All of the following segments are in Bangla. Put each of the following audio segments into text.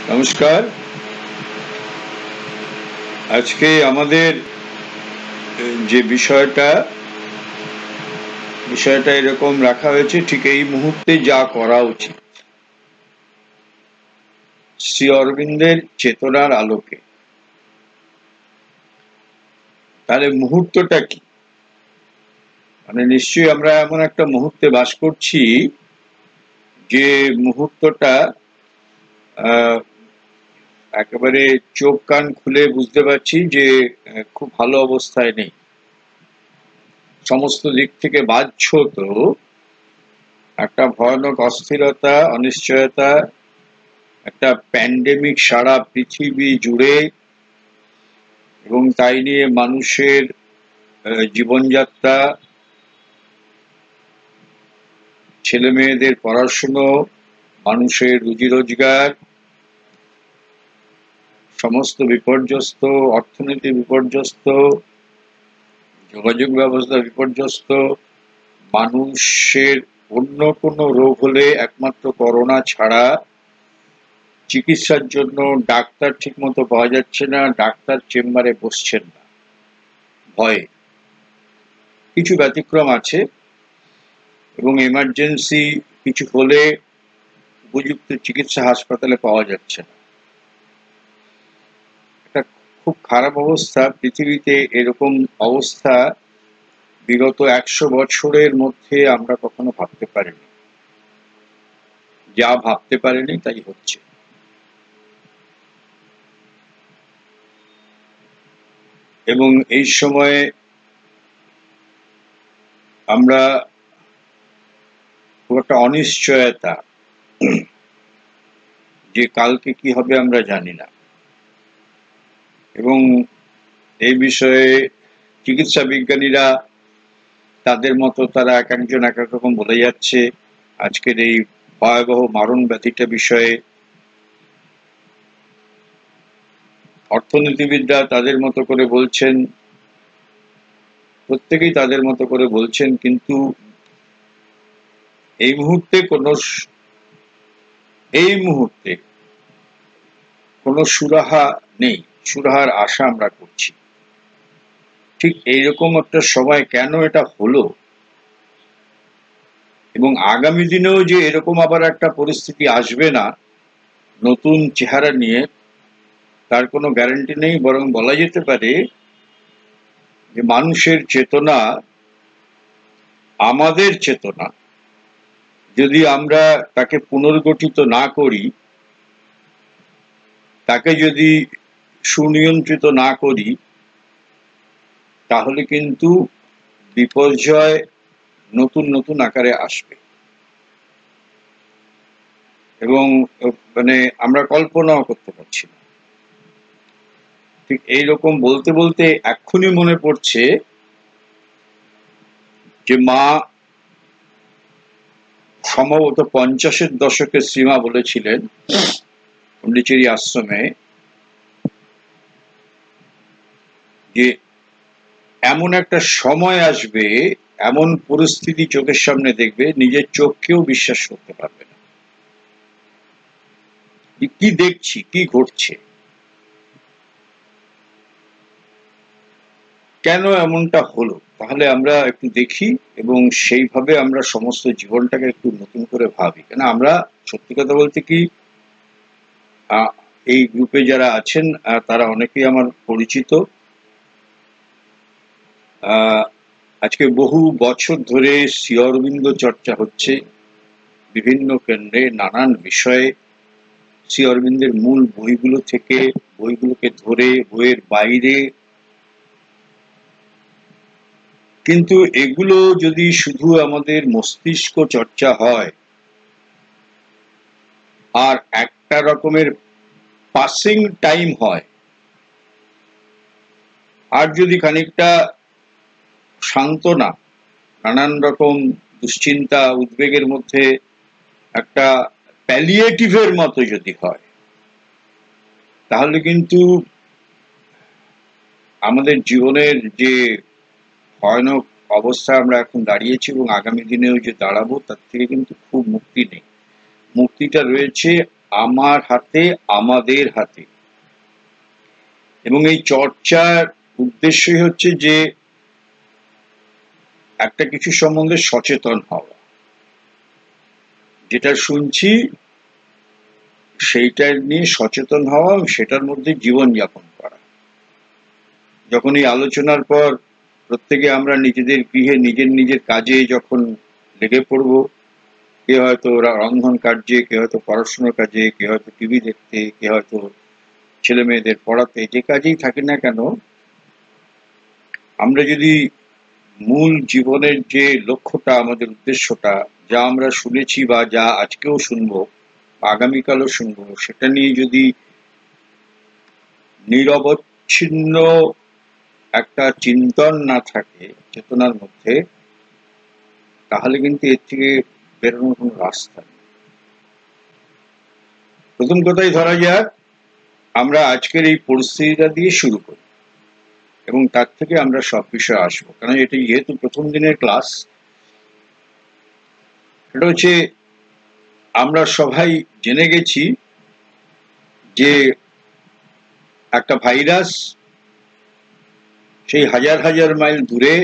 নমস্কার। আজকে আমাদের যে বিষয়টা এরকম রাখা হয়েছে, ঠিক এই মুহূর্তে যা করা উচিত শ্রী অরবিন্দের চেতনার আলোকে। তাহলে মুহূর্তটা কি? মানে নিশ্চয়ই আমরা এমন একটা মুহূর্তে বাস করছি যে মুহূর্তটা একেবারে চোখ কান খুলে বুঝতে পারছি যে খুব ভালো অবস্থায় নেই। সমস্ত দিক থেকে বাহ্যত একটা ভয়ানক অস্থিরতা, অনিশ্চয়তা, একটা প্যান্ডেমিক সারা পৃথিবী জুড়ে, এবং তাই নিয়ে মানুষের জীবনযাত্রা, ছেলে মেয়েদের পড়াশুনো, মানুষের রুজি রোজগার সমস্ত বিপর্যস্ত, অর্থনীতি বিপর্যস্ত, যোগাযোগ ব্যবস্থা বিপর্যস্ত। মানুষের অন্য কোনো রোগ হলে একমাত্র করোনা ছাড়া চিকিৎসার জন্য ডাক্তার ঠিক মতো পাওয়া যাচ্ছে না, ডাক্তার চেম্বারে বসছেন না ভয়ে। কিছু ব্যতিক্রম আছে, এবং এমার্জেন্সি কিছু হলে উপযুক্ত চিকিৎসা হাসপাতালে পাওয়া যাচ্ছে না। একটা খুব খারাপ অবস্থা। পৃথিবীতে এরকম অবস্থা বিগত 100 বছরের মধ্যে আমরা কখনো ভাবতে পারিনি। যা ভাবতে পারিনি তাই হচ্ছে। এবং এই সময়ে আমরা খুব একটা অনিশ্চয়তা, যে কালকে কি হবে আমরা জানি না। এবং এই বিষয়ে চিকিৎসা বিজ্ঞানীরা তাদের মতো তারা এক একজন এক এক রকম বলে যাচ্ছে। আজকের এই ভয়াবহ মারণ ব্যাধিটা বিষয়ে অর্থনীতিবিদরা তাদের মতো করে বলছেন, প্রত্যেকেই তাদের মতো করে বলছেন, কিন্তু এই মুহূর্তে কোনো সুরাহা নেই। সুরাহার আশা আমরা করছি। ঠিক এইরকম একটা সময় কেন এটা হলো, এবং আগামী দিনেও যে এরকম আবার একটা পরিস্থিতি আসবে না নতুন চেহারা নিয়ে, তার কোনো গ্যারান্টি নেই। বরং বলা যেতে পারে যে মানুষের চেতনা, আমাদের চেতনা, যদি আমরা তাকে পুনর্গঠিত না করি, তাকে যদি সুনিয়ন্ত্রিত না করি, তাহলে কিন্তু বিপর্যয় নতুন নতুন আকারে আসবে। এবং মানে আমরা কল্পনাও করতে পারছি না। ঠিক এইরকম বলতে বলতে এক্ষুনি মনে পড়ছে যে মা সম্ভবত 50-এর দশকে শ্রীমা বলেছিলেন পন্ডিচেরি আশ্রমে, যে এমন একটা সময় আসবে, এমন পরিস্থিতি চোখের সামনে দেখবে, নিজের চোখকেও বিশ্বাস করতে পারবে না। কি দেখছি, কি ঘটছে, কেন এমনটা হলো? তাহলে আমরা একটু দেখি এবং সেইভাবে আমরা সমস্ত জীবনটাকে একটু নতুন করে ভাবি। কেন আমরা সত্যি কথা বলতে কি, এই গ্রুপে যারা আছেন তারা অনেকেই আমার পরিচিত। আজকে বহু বছর ধরে শ্রী অরবিন্দ চর্চা হচ্ছে বিভিন্ন কেন্দ্রে, নানান বিষয়ে। শ্রী অরবিন্দের মূল বইগুলো থেকে বইগুলোকে ধরে, বইয়ের বাইরে। কিন্তু এগুলো যদি শুধু আমাদের মস্তিষ্ক চর্চা হয় আর একটা রকমের পাসিং টাইম হয়, আর যদি খানিকটা সান্ত্বনা, নানান রকম দুশ্চিন্তা উদ্বেগের মধ্যে একটা প্যালিয়েটিভের মতো যদি হয়, তাহলে কিন্তু আমাদের জীবনের যে ভয়ানক অবস্থা আমরা এখন দাঁড়িয়েছি এবং আগামী দিনেও যে দাঁড়াবো, তার থেকে কিন্তু খুব মুক্তি নেই। মুক্তিটা রয়েছে আমার হাতে, আমাদের হাতে। এবং এই চর্চার উদ্দেশ্যই হচ্ছে যে একটা কিছু সম্বন্ধে সচেতন হওয়া, যেটা শুনছি সেইটা নিয়ে সচেতন হওয়া, সেটার মধ্যে জীবনযাপন করা। যখন এই আলোচনার পর প্রত্যেকে আমরা নিজেদের গৃহে নিজের নিজের কাজে যখন লেগে পড়ব, কে হয়তো রন্ধন কার্যে, কে হয়তো পড়াশোনার কাজে, কে হয়তো টিভি দেখতে, কে হয়তো ছেলে মেয়েদের পড়াতে, যে কাজেই থাকি না কেন, আমরা যদি মূল জীবনের যে লক্ষ্যটা, আমাদের উদ্দেশ্যটা, যা আমরা শুনেছি বা যা আজকেও শুনবো, আগামীকালও শুনবো, সেটা নিয়ে যদি নিরবচ্ছিন্ন একটা চিন্তন না থাকে চেতনার মধ্যে, তাহলে কিন্তু এর থেকে বেরোনোর কোনো রাস্তা নেই। প্রথম কথাই ধরা যাক, আমরা আজকের এই পরিস্থিতিটা দিয়ে শুরু করি এবং তার থেকে আমরা সব বিষয়ে আসবো, কারণ এটি যেহেতু প্রথম দিনের ক্লাস। এটা হচ্ছে, আমরা সবাই জেনে গেছি যে একটা ভাইরাস সেই হাজার হাজার মাইল দূরে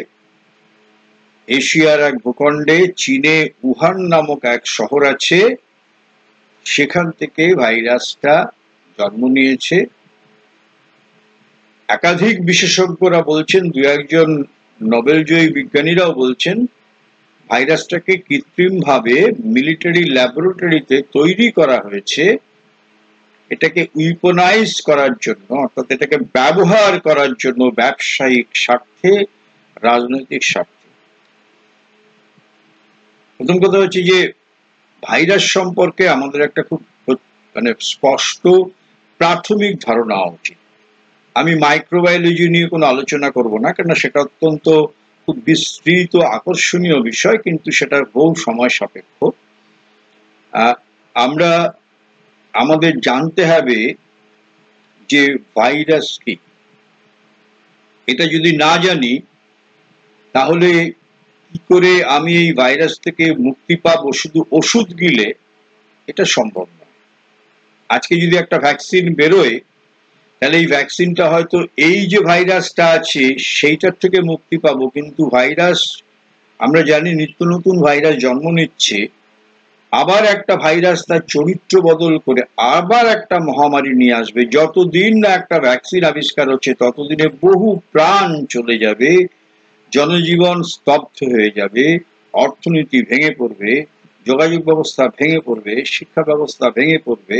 এশিয়ার এক ভূখণ্ডে, চীনে উহান নামক এক শহর আছে, সেখান থেকে ভাইরাসটা জন্ম নিয়েছে। একাধিক বিশেষজ্ঞরা বলছেন, দু একজন নোবেলজয়ী বিজ্ঞানীরাও বলছেন, ভাইরাসটাকে কৃত্রিমভাবে মিলিটারি ল্যাবরেটরিতে তৈরি করা হয়েছে এটাকে উইপনাইজ করার জন্য, অর্থাৎ এটাকে ব্যবহার করার জন্য ব্যবসায়িক স্বার্থে, রাজনৈতিক স্বার্থে। প্রথম কথা হচ্ছে যে ভাইরাস সম্পর্কে আমাদের একটা খুব স্পষ্ট প্রাথমিক ধারণা উচিত। আমি মাইক্রোবায়োলজি নিয়ে কোনো আলোচনা করব না, কেননা সেটা অত্যন্ত খুব বিস্তৃত আকর্ষণীয় বিষয়, কিন্তু সেটা বহু সময় সাপেক্ষ। আমরা আমাদের জানতে হবে যে ভাইরাস কি। এটা যদি না জানি, তাহলে কি করে আমি এই ভাইরাস থেকে মুক্তি পাবো শুধু ওষুধ গিলে? এটা সম্ভব নয়। আজকে যদি একটা ভ্যাকসিন বেরোয়, তাহলে এই ভ্যাকসিনটা হয়তো এই যে ভাইরাসটা আছে সেইটার থেকে মুক্তি পাবো, কিন্তু ভাইরাস, আমরা জানি নিত্য নতুন ভাইরাস জন্ম নিচ্ছে, আবার একটা ভাইরাস তার চরিত্র বদল করে আবার একটা মহামারী নিয়ে আসবে। যতদিন না একটা ভ্যাকসিন আবিষ্কার হচ্ছে, ততদিনে বহু প্রাণ চলে যাবে, জনজীবন স্তব্ধ হয়ে যাবে, অর্থনীতি ভেঙে পড়বে, যোগাযোগ ব্যবস্থা ভেঙে পড়বে, শিক্ষা ব্যবস্থা ভেঙে পড়বে।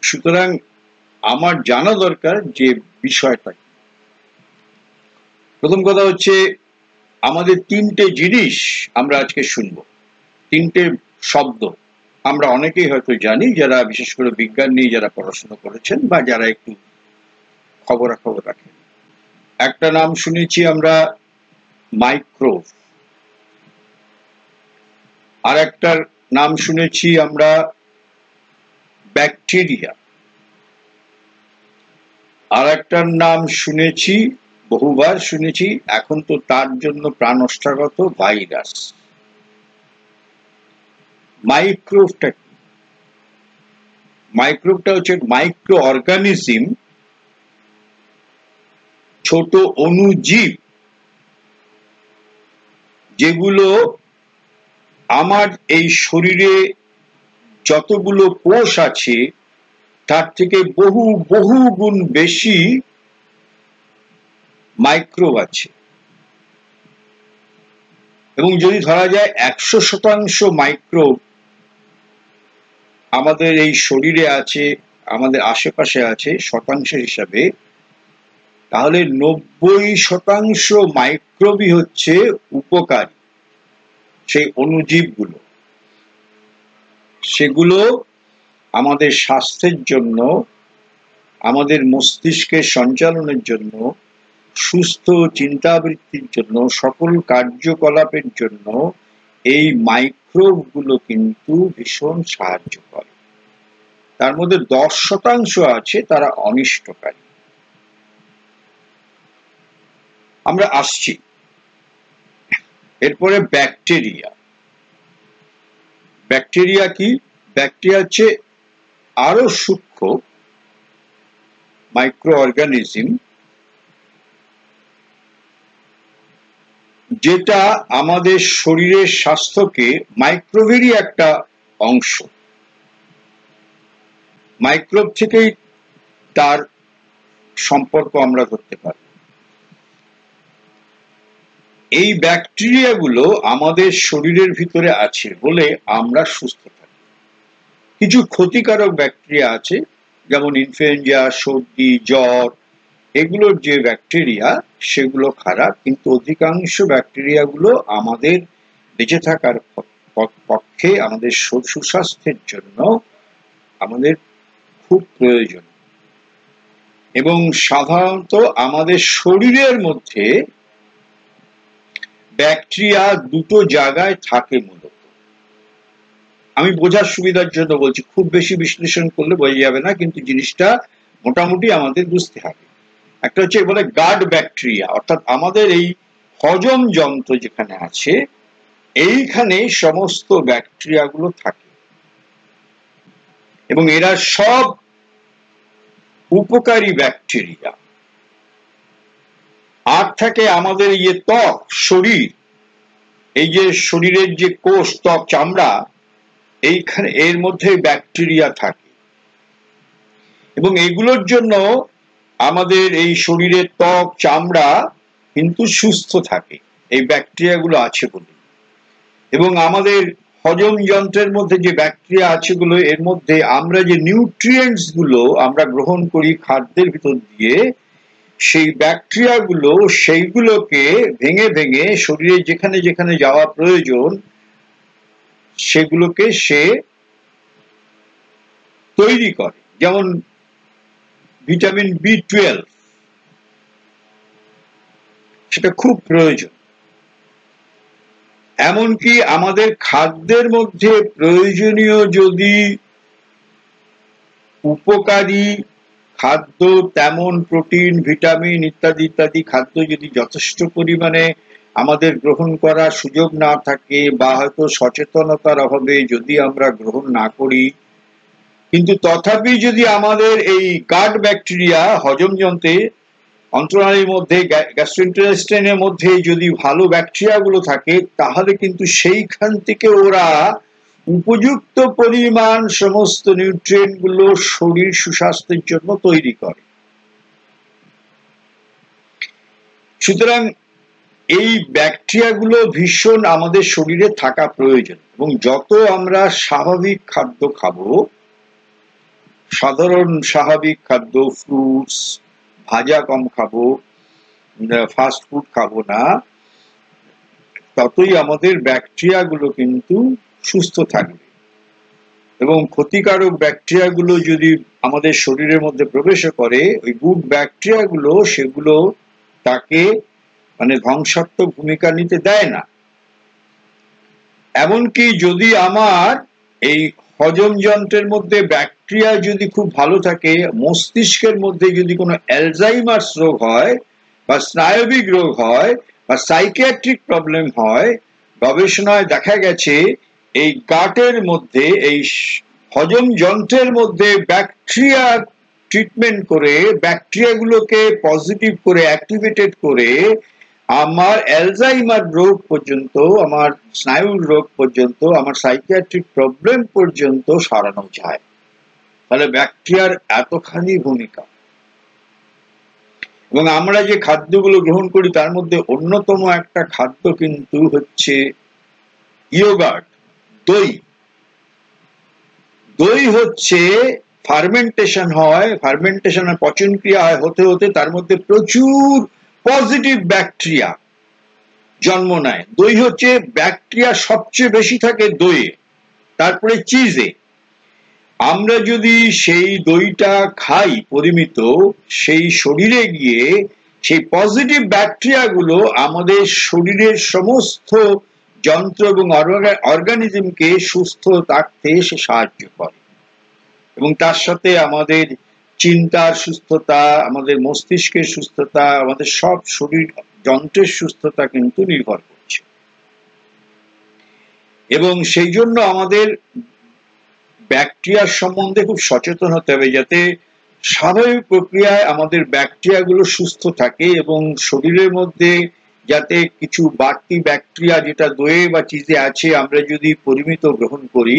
সুতরাং আমার জানা দরকার যে বিষয়টা। প্রথম কথা হচ্ছে, আমাদের তিনটে জিনিস আমরা আজকে শুনবো, তিনটে শব্দ আমরা অনেকেই হয়তো জানি, যারা বিশেষ করে বিজ্ঞান নিয়ে যারা পড়াশোনা করেছেন বা যারা একটু খবরাখবর রাখেন। একটা নাম শুনেছি আমরা, মাইক্রোব। আর একটার নাম শুনেছি আমরা, ব্যাকটেরিয়া। আর একটার নাম শুনেছি, বহুবার শুনেছি, এখন তো তার জন্য প্রাণষ্টাগত, ভাইরাস। মাইক্রোবটা কি? মাইক্রোবটা হচ্ছে মাইক্রো অর্গানিজম, ছোট অণুজীব, যেগুলো আমার এই শরীরে যতগুলো কোষ আছে তার থেকে বহু বহু গুণ বেশি মাইক্রোব আছে। এবং যদি ধরা যায় 100% মাইক্রোব আমাদের এই শরীরে আছে, আমাদের আশেপাশে আছে শতাংশের হিসাবে, তাহলে 90% মাইক্রোবই হচ্ছে উপকারী, সেই অণুজীবগুলো। সেগুলো আমাদের স্বাস্থ্যের জন্য, আমাদের মস্তিষ্কের সঞ্চালনের জন্য, সুস্থ চিন্তাবৃত্তির জন্য, সকল কার্যকলাপের জন্য এই মাইক্রোবগুলো কিন্তু ভীষণ সাহায্য করে। তার মধ্যে 10% আছে তারা অনিষ্টকারী। আমরা আসছি এরপরে ব্যাকটেরিয়া। ব্যাকটেরিয়া কি? ব্যাকটেরিয়া হচ্ছে আরো সূক্ষ্ম মাইক্রো অর্গানিজম, যেটা আমাদের শরীরের স্বাস্থ্যকে মাইক্রোভেরই একটা অংশ। মাইক্রোব থেকেই তার সম্পর্ক আমরা ধরতে পারি। এই ব্যাকটেরিয়াগুলো আমাদের শরীরের ভিতরে আছে বলে আমরা সুস্থ থাকি। কিছু ক্ষতিকারক ব্যাকটেরিয়া আছে, যেমন ইনফ্লুয়েঞ্জা, সর্দি, জ্বর, এগুলোর যে ব্যাকটেরিয়া সেগুলো খারাপ, কিন্তু অধিকাংশ ব্যাকটেরিয়াগুলো আমাদের বেঁচে থাকার পক্ষে, আমাদের সুস্বাস্থ্যের জন্য আমাদের খুব প্রয়োজন। এবং সাধারণত আমাদের শরীরের মধ্যে ব্যাকটেরিয়া দুটো জায়গায় থাকে মূলত। আমি বোঝার সুবিধার জন্য বলছি, খুব বেশি বিশ্লেষণ করলে বোঝা যাবে না, কিন্তু জিনিসটা মোটামুটি আমাদের বুঝতে হবে। একটা হচ্ছে বলে গাট ব্যাকটেরিয়া, অর্থাৎ আমাদের এই হজম যন্ত্র যেখানে আছে এইখানে সমস্ত ব্যাকটেরিয়াগুলো থাকে, এবং এরা সব উপকারী ব্যাকটেরিয়া। আর থাকে আমাদের এই যে ত্বক, শরীর, এই যে শরীরের যে কোষ, ত্বক, চামড়া, এইখানে এর মধ্যে ব্যাকটেরিয়া থাকে, এবং এগুলোর জন্য আমাদের এই শরীরের ত্বক, চামড়া কিন্তু সুস্থ থাকে, এই ব্যাকটেরিয়াগুলো আছে বলে। এবং আমাদের হজম যন্ত্রের মধ্যে যে ব্যাকটেরিয়া আছে গুলো, এর মধ্যে আমরা যে নিউট্রিয়েন্টস গুলো আমরা গ্রহণ করি খাদ্যের ভিতর দিয়ে, সেই ব্যাকটেরিয়াগুলো সেইগুলোকে ভেঙে ভেঙে শরীরে যেখানে যেখানে যাওয়া প্রয়োজন সেগুলোকে সে তৈরি করে। যেমন ভিটামিন B12, সেটা খুব প্রয়োজন। এমনকি আমাদের খাদ্যের মধ্যে প্রয়োজনীয় যদি উপকারী খাদ্য, তেমন প্রোটিন, ভিটামিন ইত্যাদি ইত্যাদি খাদ্য যদি যথেষ্ট পরিমাণে আমাদের গ্রহণ করার সুযোগ না থাকে, বা হয়তো সচেতনতার অভাবে যদি আমরা গ্রহণ না করি, কিন্তু তথাপি যদি আমাদের এই গাট ব্যাকটেরিয়া হজম যন্ত্রে, অন্ত্রনালীর মধ্যে, গ্যাস্ট্রোইন্টেস্টাইনের মধ্যে যদি ভালো ব্যাকটেরিয়াগুলো থাকে, তাহলে কিন্তু সেইখান থেকে ওরা উপযুক্ত পরিমাণ সমস্ত নিউট্রিয়েন্ট গুলো শরীর সুস্বাস্থ্যের জন্য তৈরি করে। সুতরাং এই ব্যাকটেরিয়াগুলো ভীষণ আমাদের শরীরে থাকা প্রয়োজন, এবং যত আমরা স্বাভাবিক খাদ্য খাবো, সাধারণ স্বাভাবিক খাদ্য, ফ্রুটস, ভাজা কম খাবো, ফাস্ট ফুড খাবো না, ততই আমাদের ব্যাকটেরিয়াগুলো কিন্তু সুস্থ থাকবে। এবং ক্ষতিকারক ব্যাকটেরিয়াগুলো যদি আমাদের শরীরের মধ্যে প্রবেশ করে, ওই গুড ব্যাকটেরিয়াগুলো সেগুলো তাকে ধ্বংসাত্মক ভূমিকা নিতে দেয় না। এমনকি যদি আমার এই হজম যন্ত্রের মধ্যে ব্যাকটেরিয়া যদি খুব ভালো থাকে, মস্তিষ্কের মধ্যে যদি কোনো অ্যালজাইমার্স রোগ হয়, বা স্নায়বিক রোগ হয়, বা সাইকিয়াট্রিক প্রবলেম হয়, গবেষণায় দেখা গেছে এই গাটের মধ্যে, এই হজম যন্ত্রের মধ্যে ব্যাকটেরিয়া ট্রিটমেন্ট করে, ব্যাকটেরিয়াগুলোকে পজিটিভ করে, অ্যাক্টিভেটেড করে আমার অ্যালজাইমার রোগ পর্যন্ত, আমার স্নায়ুর রোগ পর্যন্ত, আমার সাইকিয়াট্রিক প্রবলেম পর্যন্ত সারানো যায়। তাহলে ব্যাকটেরিয়ার এতখানি ভূমিকা। এবং আমরা যে খাদ্যগুলো গ্রহণ করি তার মধ্যে অন্যতম একটা খাদ্য কিন্তু হচ্ছে ইয়োগার্ট, দই। দই হচ্ছে ফার্মেন্টেশন হয়, ফার্মেন্টেশনের পচন ক্রিয়া হয়, হতে হতে তার মধ্যে প্রচুর পজিটিভ ব্যাকটেরিয়া জন্ম নেয়। দই হচ্ছে ব্যাকটেরিয়া সবচেয়ে বেশি থাকে দইয়ে, তারপরে চিজে। আমরা যদি সেই দইটা খাই পরিমিত, সেই শরীরে গিয়ে সেই পজিটিভ ব্যাকটেরিয়াগুলো আমাদের শরীরের সমস্ত যন্ত্র এবং অর্গানিজমকে সুস্থ রাখতে সে সাহায্য করে। এবং তার সাথে আমাদের চিন্তার সুস্থতা, আমাদের মস্তিষ্কের সুস্থতা, আমাদের সব শরীর যন্ত্রের সুস্থতা কিন্তু নির্ভর করছে। এবং সেই জন্য আমাদের ব্যাকটেরিয়ার সম্বন্ধে খুব সচেতন হতে হবে, যাতে স্বাভাবিক প্রক্রিয়ায় আমাদের ব্যাকটেরিয়াগুলো সুস্থ থাকে এবং শরীরের মধ্যে যাতে কিছু বাড়তি ব্যাকটেরিয়া যেটা দইয়ে বা চিজে আছে আমরা যদি পরিমিত গ্রহণ করি,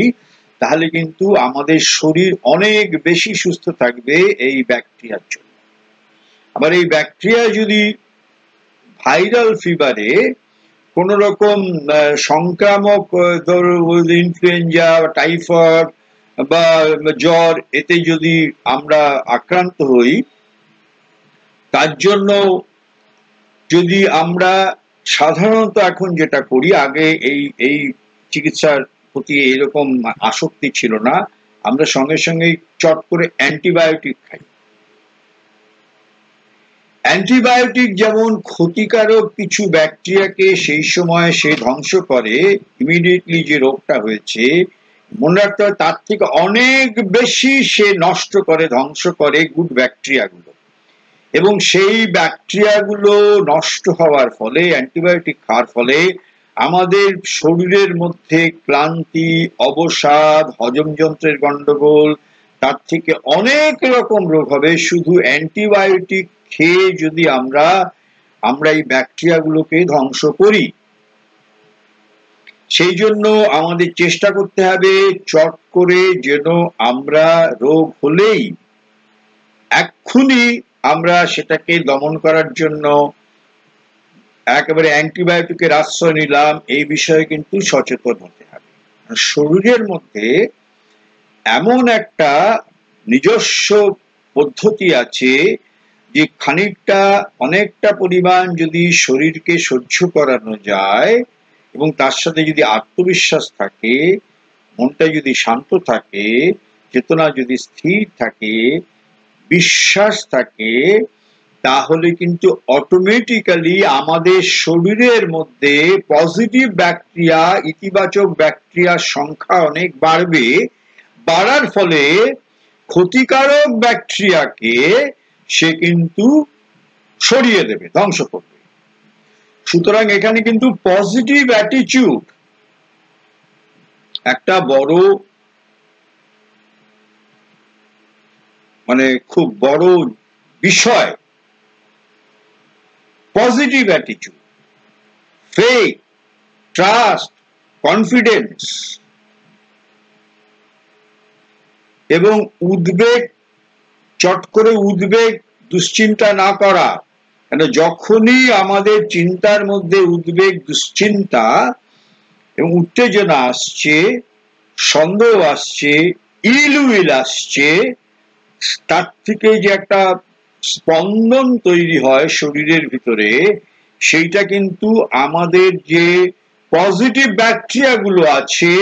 তাহলে কিন্তু আমাদের শরীর অনেক বেশি সুস্থ থাকবে এই ব্যাকটেরিয়ার জন্য। আবার এই ব্যাকটেরিয়া যদি ভাইরাল ফিভারে কোন রকম সংক্রামক ইনফ্লুয়েঞ্জা, টাইফয়েড বা জ্বর, এতে যদি আমরা আক্রান্ত হই, তার জন্য যদি আমরা সাধারণত এখন যেটা করি, আগে এই চিকিৎসার প্রতি এরকম আসক্তি ছিল না, আমরা সঙ্গে সঙ্গে চট করে অ্যান্টিবায়োটিক খাই। অ্যান্টিবায়োটিক যেমন ক্ষতিকারক কিছু ব্যাকটেরিয়াকে সেই সময় সে ধ্বংস করে, ইমিডিয়েটলি যে রোগটা হয়েছে, মনে রাখতে হবে তার থেকে অনেক বেশি সে নষ্ট করে, ধ্বংস করে গুড ব্যাকটেরিয়াগুলো। এবং সেই ব্যাকটেরিয়াগুলো নষ্ট হওয়ার ফলে, অ্যান্টিবায়োটিক খাওয়ার ফলে আমাদের শরীরের মধ্যে ক্লান্তি, অবসাদ, হজমযন্ত্রের গন্ডগোল, তার থেকে অনেক রকম রোগ হবে শুধু অ্যান্টিবায়োটিক খেয়ে যদি আমরা এই ব্যাকটেরিয়াগুলোকে ধ্বংস করি। সেই জন্য আমাদের চেষ্টা করতে হবে চট করে যেন আমরা রোগ হলেই এক্ষুনি আমরা সেটাকে দমন করার জন্য একেবারে অ্যান্টিবায়োটিকের আশ্রয় নিলাম, এই বিষয়ে কিন্তু সচেতন হতে হবে। শরীরের মধ্যে এমন একটা নিজস্ব পদ্ধতি আছে যে খানিকটা অনেকটা পরিমাণ যদি শরীরকে সহ্য করানো যায় এবং তার সাথে যদি আত্মবিশ্বাস থাকে, মনটা যদি শান্ত থাকে, চেতনা যদি স্থির থাকে, বিশ্বাস থাকে, তাহলে কিন্তু অটোমেটিক্যালি আমাদের শরীরের মধ্যে পজিটিভ ব্যাকটেরিয়া, ইতিবাচক ব্যাকটেরিয়ার সংখ্যা অনেক বাড়বে। বাড়ার ফলে ক্ষতিকারক ব্যাকটেরিয়াকে সে কিন্তু সরিয়ে দেবে, ধ্বংস করবে। সুতরাং এখানে কিন্তু পজিটিভ অ্যাটিটিউড একটা বড়, খুব বড় বিষয়। Positive attitude, faith, trust, confidence এবং উদ্বেগ, চট করে উদ্বেগ, দুশ্চিন্তা না করা। কেন যখনই আমাদের চিন্তার মধ্যে উদ্বেগ, দুশ্চিন্তা এবং উত্তেজনা আসছে, সন্দেহ আসছে, ইল উইল আসছে, তার থেকে যে একটা স্পন্দন তৈরি হয় শরীরের ভিতরে, সেইটা কিন্তু আমাদের যে পজিটিভ ব্যাকটেরিয়া গুলো আছে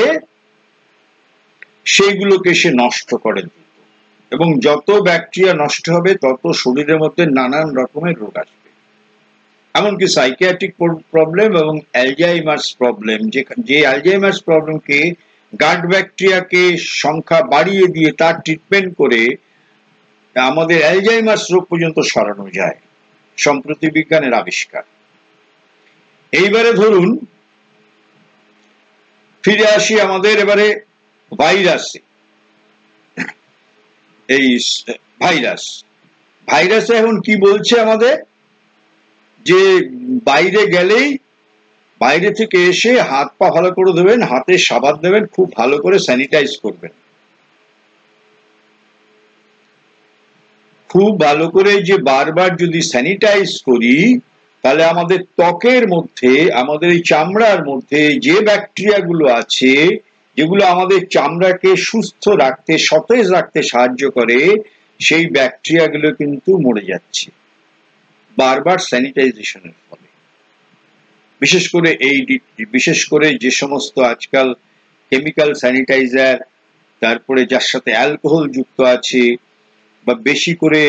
সেইগুলোকে সে নষ্ট করে দিত। এবং যত ব্যাকটেরিয়া নষ্ট হবে তত শরীরের মধ্যে নানান রকমের রোগ আসবে, এমনকি সাইকিয়াট্রিক প্রবলেম এবং অ্যালজাইমার্স প্রবলেম। যে অ্যালজাইমার্স প্রবলেমকে গাট ব্যাকটেরিয়াকে সংখ্যা বাড়িয়ে দিয়ে তার ট্রিটমেন্ট করে আমাদের অ্যালজাইমার্স রোগ পর্যন্ত সরানো যায়, সম্প্রতি বিজ্ঞানের আবিষ্কার। এইবারে ধরুন ফিরে আসি আমাদের এবারে ভাইরাসে। এই ভাইরাসে এখন কি বলছে আমাদের, যে বাইরে গেলেই, বাইরে থেকে এসে হাত পা ভালো করে ধোবেন, হাতে সাবান দেবেন, খুব ভালো করে স্যানিটাইজ করবেন। খুব ভালো করে যে বারবার যদি স্যানিটাইজ করি, তাহলে আমাদের ত্বকের মধ্যে, আমাদের এই চামড়ার মধ্যে যে ব্যাকটেরিয়া গুলো আছে, যেগুলো আমাদের চামড়াকে সুস্থ রাখতে, সতেজ রাখতে সাহায্য করে, সেই ব্যাকটেরিয়া গুলো কিন্তু মরে যাচ্ছে বারবার স্যানিটাইজেশনের ফলে। বিশেষ করে যে সমস্ত আজকাল কেমিক্যাল স্যানিটাইজার, তারপরে যার সাথে অ্যালকোহল যুক্ত আছে, বা বেশি করে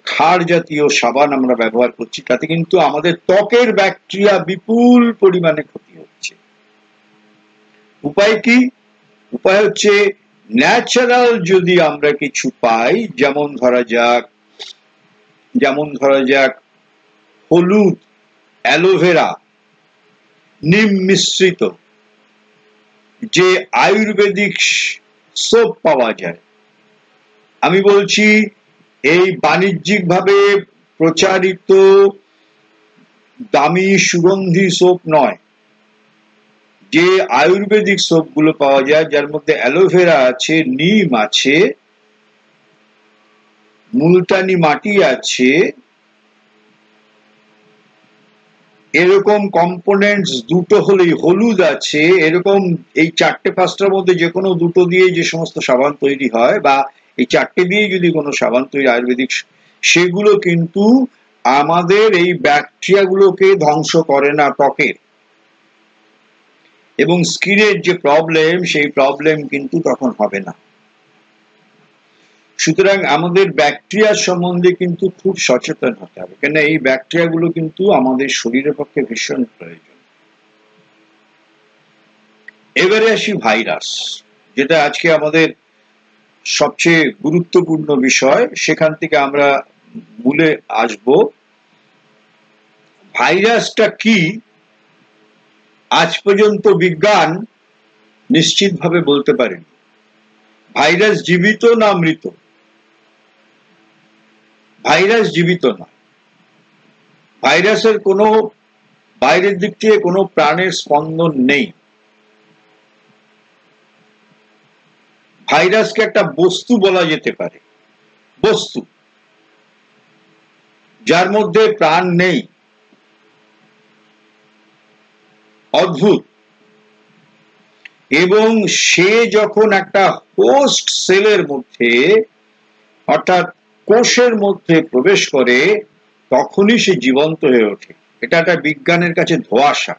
ক্ষার জাতীয় সাবান আমরা ব্যবহার করছি, তাতে কিন্তু আমাদের ত্বকের ব্যাকটেরিয়া বিপুল পরিমাণে ক্ষতি হচ্ছে। উপায় কি? উপায় হচ্ছে ন্যাচারাল যদি আমরা কিছু পাই, যেমন ধরা যাক হলুদ, অ্যালোভেরা, নিম মিশ্রিত যে আয়ুর্বেদিক সোপ পাওয়া যায়। আমি বলছি এই বাণিজ্যিকভাবে প্রচারিত দামি সুগন্ধি সোপ নয়, যে আয়ুর্বেদিক সোপগুলো পাওয়া যায়, যার মধ্যে অ্যালোভেরা আছে, নিম আছে, মুলতানি মাটি আছে, এরকম কম্পোনেন্টস দুটো হলেই, হলুদ আছে, এরকম এই 4-5টার মধ্যে যে কোনো দুটো দিয়ে যে সমস্ত সাবান তৈরি হয়, বা এই 4টে দিয়ে যদি কোনো সাবান তৈরি আয়ুর্বেদিক, সেগুলো কিন্তু আমাদের এই ব্যাকটেরিয়া গুলোকে ধ্বংস করে না ত্বকের, এবং স্কিনের যে প্রবলেম, সেই প্রবলেম কিন্তু তখন হবে না। সুতরাং আমাদের ব্যাকটেরিয়া সম্বন্ধে কিন্তু খুব সচেতন হতে হবে, কেন এই ব্যাকটেরিয়া গুলো কিন্তু আমাদের শরীরের পক্ষে ভীষণ প্রয়োজন। এবারে আসি ভাইরাস, যেটা আজকে আমাদের সবচেয়ে গুরুত্বপূর্ণ বিষয়, সেখান থেকে আমরা মূলে আসব। ভাইরাসটা কি আজ পর্যন্ত বিজ্ঞান নিশ্চিতভাবে বলতে পারেনি। ভাইরাস জীবিত না মৃত? ভাইরাস জীবিত না। ভাইরাসের কোনো বাইরের দিক থেকে কোনো প্রাণের স্পন্দন নেই। ভাইরাসকে একটা বস্তু বলা যেতে পারে, বস্তু যার মধ্যে প্রাণ নেই। অদ্ভুত। এবং সে যখন একটা হোস্ট সেলের মধ্যে, অর্থাৎ কোষের মধ্যে প্রবেশ করে, তখনই সে জীবন্ত হয়ে ওঠে। এটা একটা বিজ্ঞানের কাছে ধোঁয়াশা।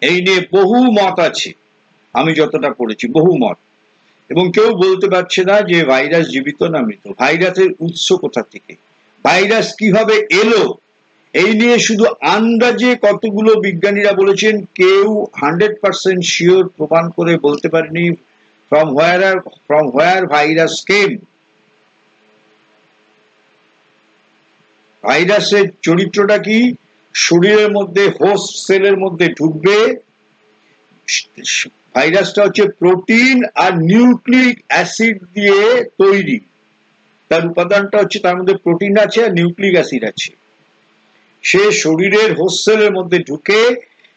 এই নিয়ে বহু মত আছে, আমি যতটা পড়েছি বহু মত, এবং কেউ বলতে পারছে না যে ভাইরাস জীবিত না মৃত। ভাইরাসের উৎস কোথা থেকে, ভাইরাস কিভাবে এলো, এই নিয়ে শুধু আন্দাজে কতগুলো বিজ্ঞানীরা বলেছেন, কেউ 100% শিওর প্রমাণ করে বলতে পারেনি from where ভাইরাস কেম। ভাইরাসের চরিত্রটা কি, শরীরের মধ্যে হোস্ট সেলের মধ্যে ঢুকবে। ভাইরাসটা হচ্ছে প্রোটিন আর নিউক্লিক অ্যাসিড দিয়ে তৈরি। তার উপাদানটা হচ্ছে, তার মধ্যে প্রোটিন আছে আর নিউক্লিক অ্যাসিড আছে। সে শরীরের হোস্ট সেলের মধ্যে ঢুকে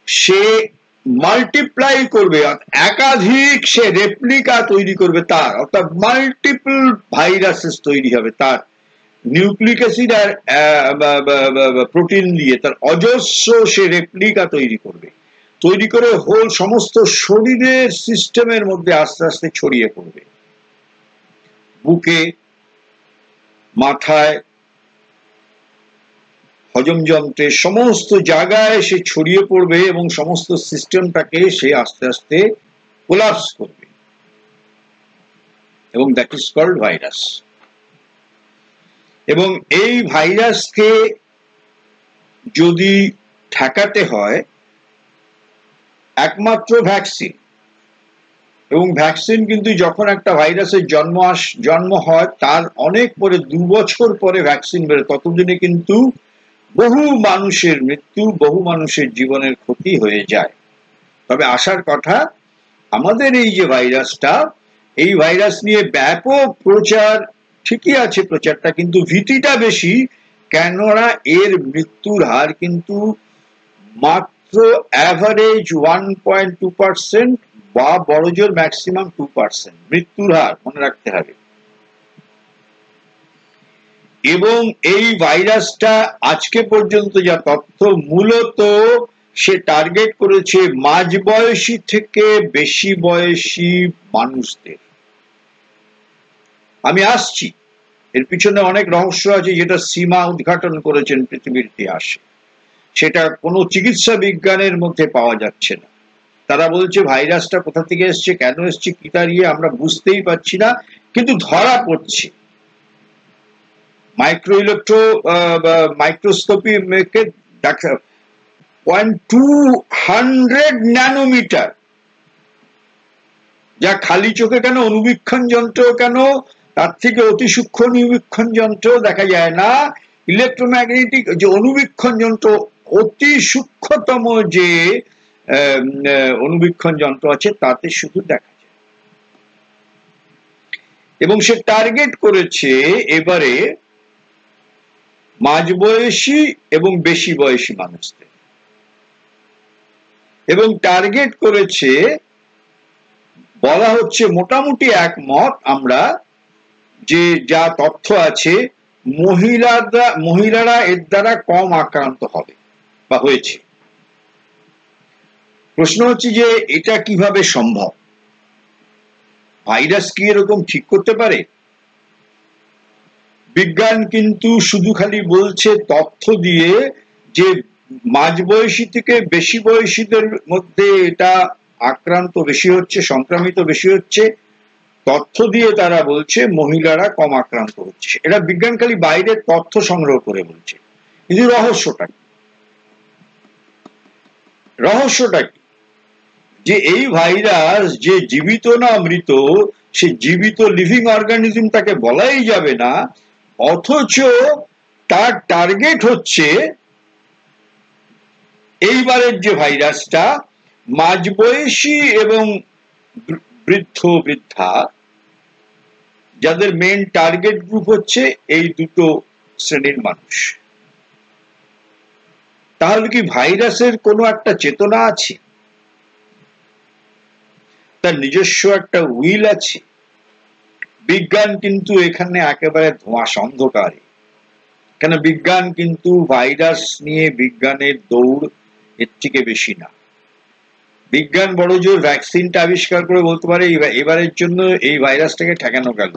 সে মাল্টিপ্লাই করবে, একাধিক সে রেপ্লিকা তৈরি করবে তার, অর্থাৎ মাল্টিপল ভাইরাসেস তৈরি হবে তার নিউক্লিক অ্যাসিড আর প্রোটিন দিয়ে, তার অজস্র সে রেপ্লিকা তৈরি করবে। তৈরি করে হোল সমস্ত শরীরের সিস্টেমের মধ্যে আস্তে আস্তে ছড়িয়ে পড়বে, বুকে, মাথায়, হজম যন্ত্রে, সমস্ত জায়গায় সে ছড়িয়ে পড়বে এবং সমস্ত সিস্টেমটাকে সে আস্তে আস্তে কোলাপস করবে, এবং দ্যাট ইজ কল্ড ভাইরাস। এবং এই ভাইরাসকে যদি ঠেকাতে হয়, একমাত্র ভ্যাকসিন। এবং ভ্যাকসিন কিন্তু যখন একটা ভাইরাসের জন্ম হয়, তার অনেক পরে, 2 বছর পরে ভ্যাকসিন বেরোয়, ততদিনে কিন্তু বহু মানুষের মৃত্যু, বহু মানুষের জীবনের ক্ষতি হয়ে যায়। তবে আসার কথা, আমাদের এই যে ভাইরাসটা, এই ভাইরাস নিয়ে ব্যাপক প্রচার ঠিকই আছে, প্রচারটা কিন্তু ভীতিটা বেশি, কেননা এর মৃত্যুর হার কিন্তু মাত্র অ্যাভারেজ 1.2%, বা বড়জোর ম্যাক্সিমাম 2% মৃত্যুর হার, মনে রাখতে হবে। এবং এই ভাইরাসটা আজকে পর্যন্ত যা তথ্য, মূলত সে টার্গেট করেছে মাঝবয়সী থেকে বেশি বয়সী মানুষদের। আমি আসছি, এর পিছনে অনেক রহস্য আছে, যেটা সীমা উদ্ঘাটন করেছেন পৃথিবীর ইতিহাসে, সেটা কোনো চিকিৎসা বিজ্ঞানের মধ্যে পাওয়া যাচ্ছে না। তারা বলছে ভাইরাসটা কোথা থেকে এসছে, কেন এসছে, কি তারিয়ে আমরা বুঝতেই পারছি না, কিন্তু ধরা পড়ছে। মাইক্রোস্কোপি মেকে দেখা 200 ন্যানোমিটার, যা খালি চোখে কেন, অনুবীক্ষণ যন্ত্র কেন, তার থেকে অতি সূক্ষ্ম অনুবীক্ষণ যন্ত্র দেখা যায় না। ইলেকট্রোম্যাগনেটিক যে অনুবীক্ষণ যন্ত্র, অতি সূক্ষ্মতম যে অনুবীক্ষণ যন্ত্র আছে, তাতে শুধু দেখা যায়। এবং সে টার্গেট করেছে এবারে মাঝবয়সী এবং বেশি বয়সী মানুষদের, এবং টার্গেট করেছে, বলা হচ্ছে মোটামুটি একমত আমরা যে যা তথ্য আছে, মহিলারা এর দ্বারা কম আক্রান্ত হবে বা হয়েছে। প্রশ্ন হচ্ছে যে এটা কিভাবে সম্ভব? ভাইরাস কি এরকম ঠিক করতে পারে? বিজ্ঞান কিন্তু শুধু খালি বলছে তথ্য দিয়ে যে মাঝবয়সী থেকে বেশি বয়সীদের মধ্যে এটা আক্রান্ত বেশি হচ্ছে, সংক্রামিত বেশি হচ্ছে, তথ্য দিয়ে তারা বলছে মহিলারা কম আক্রান্ত হচ্ছে। এটা বিজ্ঞান খালি বাইরের তথ্য সংগ্রহ করে বলছে। কিন্তু রহস্যটা কি যে এই ভাইরাস যে জীবিত না মৃত, সে জীবিত লিভিং অর্গানিজম তাকে বলাই যাবে না, অথচ তার টার্গেট হচ্ছে এইবারের যে ভাইরাসটা মাঝবয়সী এবং বৃদ্ধা, যাদের মেন টার্গেট গ্রুপ হচ্ছে এই দুটো শ্রেণীর মানুষ। তাহলে কি ভাইরাসের কোনো একটা চেতনা আছে? তার নিজস্ব একটা উইল আছে? বিজ্ঞান কিন্তু এখানে একেবারে ধোঁয়াশা, অন্ধকারে। কেন বিজ্ঞান কিন্তু ভাইরাস নিয়ে বিজ্ঞানের দৌড় এর থেকে বেশি না। বিজ্ঞান বড় জোর ভ্যাকসিনটা আবিষ্কার করে বলতে পারে এবারের জন্য এই ভাইরাসটাকে ঠেকানো গেল,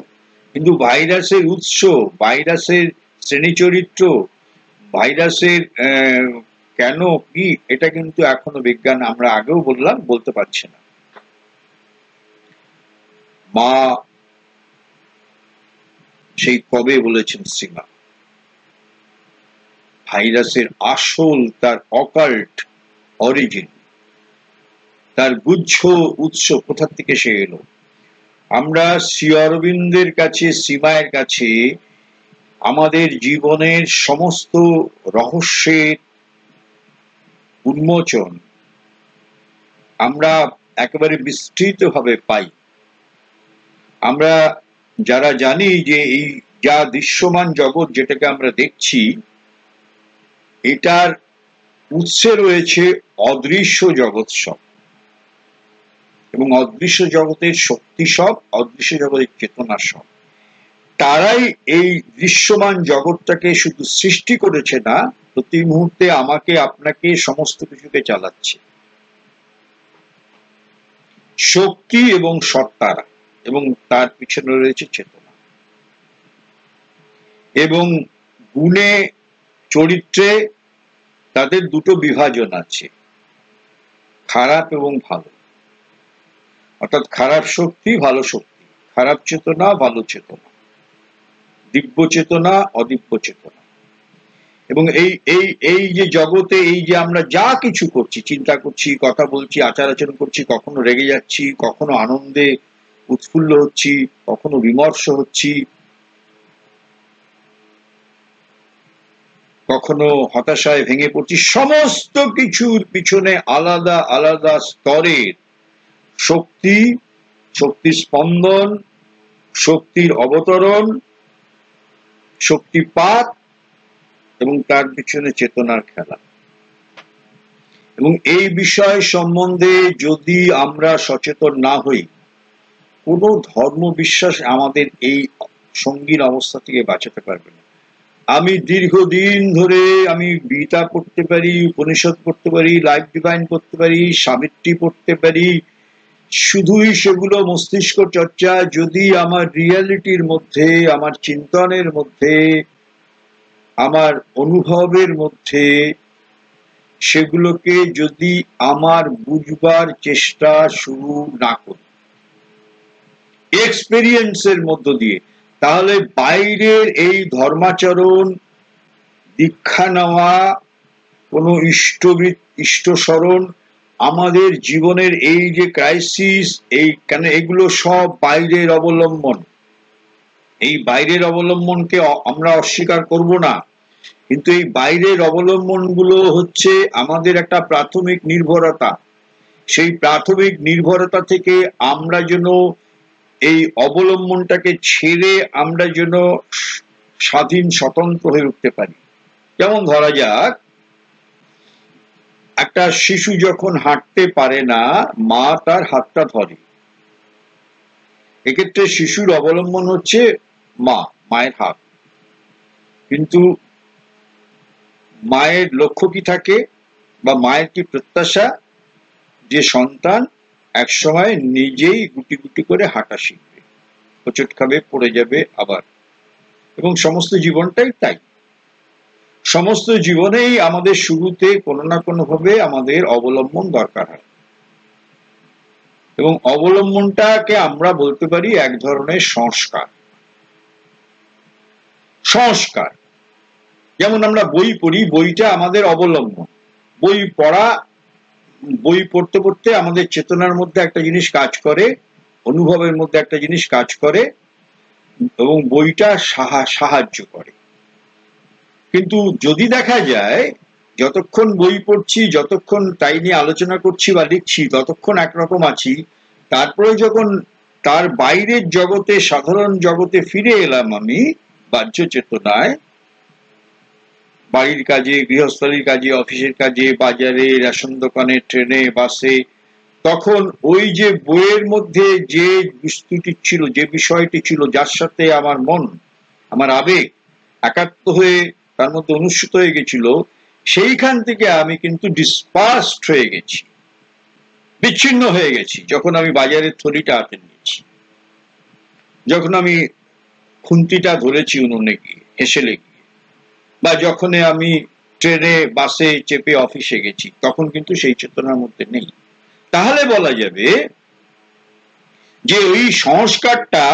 কিন্তু ভাইরাসের উৎস, ভাইরাসের শ্রেণী চরিত্র, ভাইরাসের কেন কি, এটা কিন্তু এখনো বিজ্ঞান, আমরা আগেও বললাম, বলতে পারছে না। মা সেই কবে বলেছেন সীমা, ভাইরাসের আসল, তার অকাল্ট অরিজিন, তার গুচ্ছ উৎস কোথা থেকে সে এলো। আমরা শ্রী অরবিন্দের কাছে, সীমায়ের কাছে আমাদের জীবনের সমস্ত রহস্যের উন্মোচন আমরা একেবারে বিস্তৃতভাবে পাই। আমরা যারা জানি যে এই যা দৃশ্যমান জগৎ যেটাকে আমরা দেখছি, এটার উৎসে রয়েছে অদৃশ্য জগৎ সব, এবং অদৃশ্য জগতের শক্তি সব, অদৃশ্য জগতের চেতনা সব। তারাই এই দৃশ্যমান জগৎটাকে শুধু সৃষ্টি করেছে না, প্রতি মুহূর্তে আমাকে আপনাকে সমস্ত কিছুকে চালাচ্ছে। শক্তি এবং সত্তারা, এবং তার পিছনে রয়েছে চেতনা, এবং গুণে চরিত্রে তাদের দুটো বিভাজন আছে, খারাপ এবং ভালো। অর্থাৎ খারাপ শক্তি, ভালো শক্তি, খারাপ চেতনা, ভালো চেতনা, দিব্য চেতনা, অদিব্য চেতনা। এবং এই যে জগতে এই যে আমরা যা কিছু করছি, চিন্তা করছি, কথা বলছি, আচার আচরণ করছি, কখনো রেগে যাচ্ছি, কখনো আনন্দে উৎফুল্ল হচ্ছি, কখনো বিমর্ষ হচ্ছি, কখনো হতাশায় ভেঙে পড়ছি, সমস্ত কিছুর পিছনে আলাদা আলাদা স্তরের শক্তি, শক্তির স্পন্দন, শক্তির অবতরণ, শক্তিপাত, এবং তার পিছনে চেতনার খেলা। এবং এই বিষয় সম্বন্ধে যদি আমরা সচেতন না হই, কোনো ধর্ম বিশ্বাস আমাদের এই সঙ্গীন অবস্থা থেকে বাঁচাতে পারবে না। আমি দীর্ঘদিন ধরে আমি গীতা পড়তে পারি, উপনিষদ পড়তে পারি, লাইফ ডিভাইন পড়তে পারি, সাবিত্রী পড়তে পারি, শুধুই সেগুলো মস্তিষ্ক চর্চা, যদি আমার রিয়ালিটির মধ্যে, আমার চিন্তনের মধ্যে, আমার অনুভবের মধ্যে সেগুলোকে যদি আমার বুঝবার চেষ্টা শুরু না করি এক্সপেরিয়েন্সের মধ্য দিয়ে, তাহলে বাইরের এই ধর্মাচরণ, দীক্ষা নেওয়া, কোনো ইষ্টস্মরণ, আমাদের জীবনের এই যে ক্রাইসিস, এই কেন এগুলো সব বাইরের অবলম্বন। এই বাইরের অবলম্বনকে আমরা অস্বীকার করব না, কিন্তু এই বাইরের অবলম্বনগুলো হচ্ছে আমাদের একটা প্রাথমিক নির্ভরতা। সেই প্রাথমিক নির্ভরতা থেকে আমরা যেন এই অবলম্বনটাকে ছেড়ে আমরা যেন স্বাধীন স্বতন্ত্র হয়ে উঠতে পারি। যেমন ধরা যাক, একটা শিশু যখন হাঁটতে পারে না, মা তার হাতটা ধরে, এক্ষেত্রে শিশুর অবলম্বন হচ্ছে মায়ের হাত। কিন্তু মায়ের লক্ষ্য কি থাকে, বা মায়ের কি প্রত্যাশা, যে সন্তান একসময় নিজেই গুটি গুটি করে হাঁটা শিখবে, হোঁচট খাবে, পড়ে যাবে আবার। এবং সমস্ত জীবনটাই তাই, সমস্ত জীবনেই আমাদের শুরুতে কোনো না কোনো ভাবে আমাদের অবলম্বন দরকার হয়। এবং অবলম্বনটাকে আমরা বলতে পারি এক ধরনের সংস্কার। সংস্কার যেমন আমরা বই পড়ি, বইটা আমাদের অবলম্বন। বই পড়তে পড়তে আমাদের চেতনার মধ্যে একটা জিনিস কাজ করে, অনুভবের মধ্যে একটা জিনিস কাজ করে, এবং বইটা সাহায্য করে। কিন্তু যদি দেখা যায় যতক্ষণ বই পড়ছি, যতক্ষণ তাই নিয়ে আলোচনা করছি বা লিখছি, ততক্ষণ একরকম আছি, তারপরে যখন তার বাইরের জগতে, সাধারণ জগতে ফিরে এলাম আমি বাহ্য চেতনায়, বাড়ির কাজে, গৃহস্থলীর কাজে, অফিসের কাজে, বাজারে, রেশন দোকানে, ট্রেনে, বাসে, তখন ওই যে বইয়ের মধ্যে যে বস্তুটি ছিল, যে বিষয়টি ছিল, যার সাথে আমার মন, আমার আবেগ একাত্ম হয়ে তার মধ্যে অনুষ্ঠিত হয়ে গেছিল, সেইখান থেকে আমি কিন্তু ডিসপার্সড হয়ে গেছি, বিচ্ছিন্ন হয়ে গেছি। যখন আমি বাজারের থলিটা হাতে নিয়েছি, যখন আমি খুন্তিটা ধরেছি উনুনে গিয়ে, হেসেলে গিয়ে, বা যখন আমি ট্রেনে, বাসে চেপে অফিসে গেছি, তখন কিন্তু সেই চেতনার মধ্যে নেই। তাহলে বলা যাবে যে ওই সংস্কারটা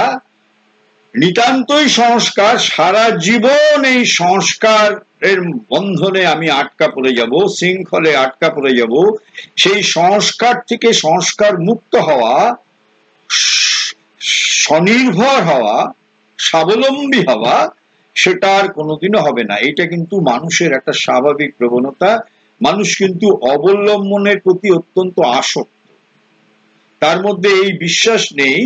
নিতান্তই সংস্কার, সারা জীবন এই সংস্কারের বন্ধনে আমি আটকা পড়ে যাব, শৃঙ্খলে আটকা পড়ে যাব। সেই সংস্কার থেকে সংস্কার মুক্ত হওয়া, স্বনির্ভর হওয়া, স্বাবলম্বী হওয়া, সেটা আর কোনোদিনও হবে না। এটা কিন্তু মানুষের একটা স্বাভাবিক প্রবণতা। মানুষ কিন্তু অবলম্বনের প্রতি অত্যন্ত আসক্ত। তার মধ্যে এই বিশ্বাস নেই,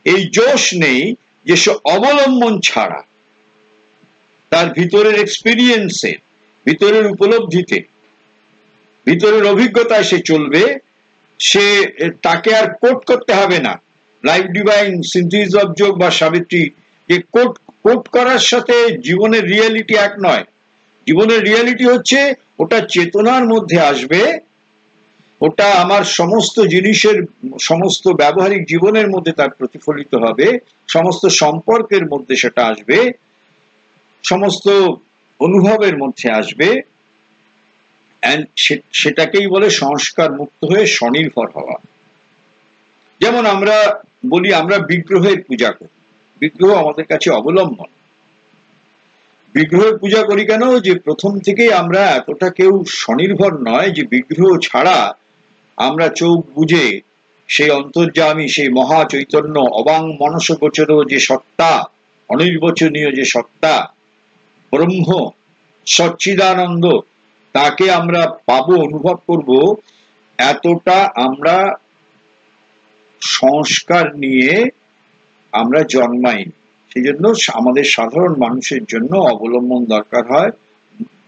এই জোশ নেই যে সে অবলম্বন ছাড়া তার ভিতরের এক্সপিরিয়েন্সে, ভিতরের উপলব্ধিতে, ভিতরের অভিজ্ঞতায় সে চলবে। তাকে আর কোট করতে হবে না। লাইফ ডিভাইন সিনথিসিস অফ যোগ বা সাবিত্রী, যে কোট করার সাথে জীবনের রিয়ালিটি এক নয়। জীবনের রিয়ালিটি হচ্ছে ওটা চেতনার মধ্যে আসবে, ওটা আমার সমস্ত জিনিসের, সমস্ত ব্যবহারিক জীবনের মধ্যে তার প্রতিফলিত হবে, সমস্ত সম্পর্কের মধ্যে সেটা আসবে, সমস্ত অনুভবের মধ্যে আসবে। সেটাকেই বলে সংস্কার মুক্ত হয়ে স্বনির্ভর হওয়া। যেমন আমরা বলি আমরা বিগ্রহের পূজা করি, বিগ্রহ আমাদের কাছে অবলম্বন। বিগ্রহের পূজা করি কেন? যে প্রথম থেকেই আমরা এতটা কেউ স্বনির্ভর নয় যে বিগ্রহ ছাড়া আমরা চোখ বুঝে সেই অন্তর্যামী, সেই মহা চৈতন্য, অবাং মনসগোচর যে সত্তা, অনির্বচনীয় যে সত্তা, ব্রহ্ম, সচ্চিদানন্দ, তাকে আমরা পাবো, অনুভব করব, এতটা আমরা সংস্কার নিয়ে আমরা জন্মাইনি। সেই জন্য আমাদের সাধারণ মানুষের জন্য অবলম্বন দরকার হয়।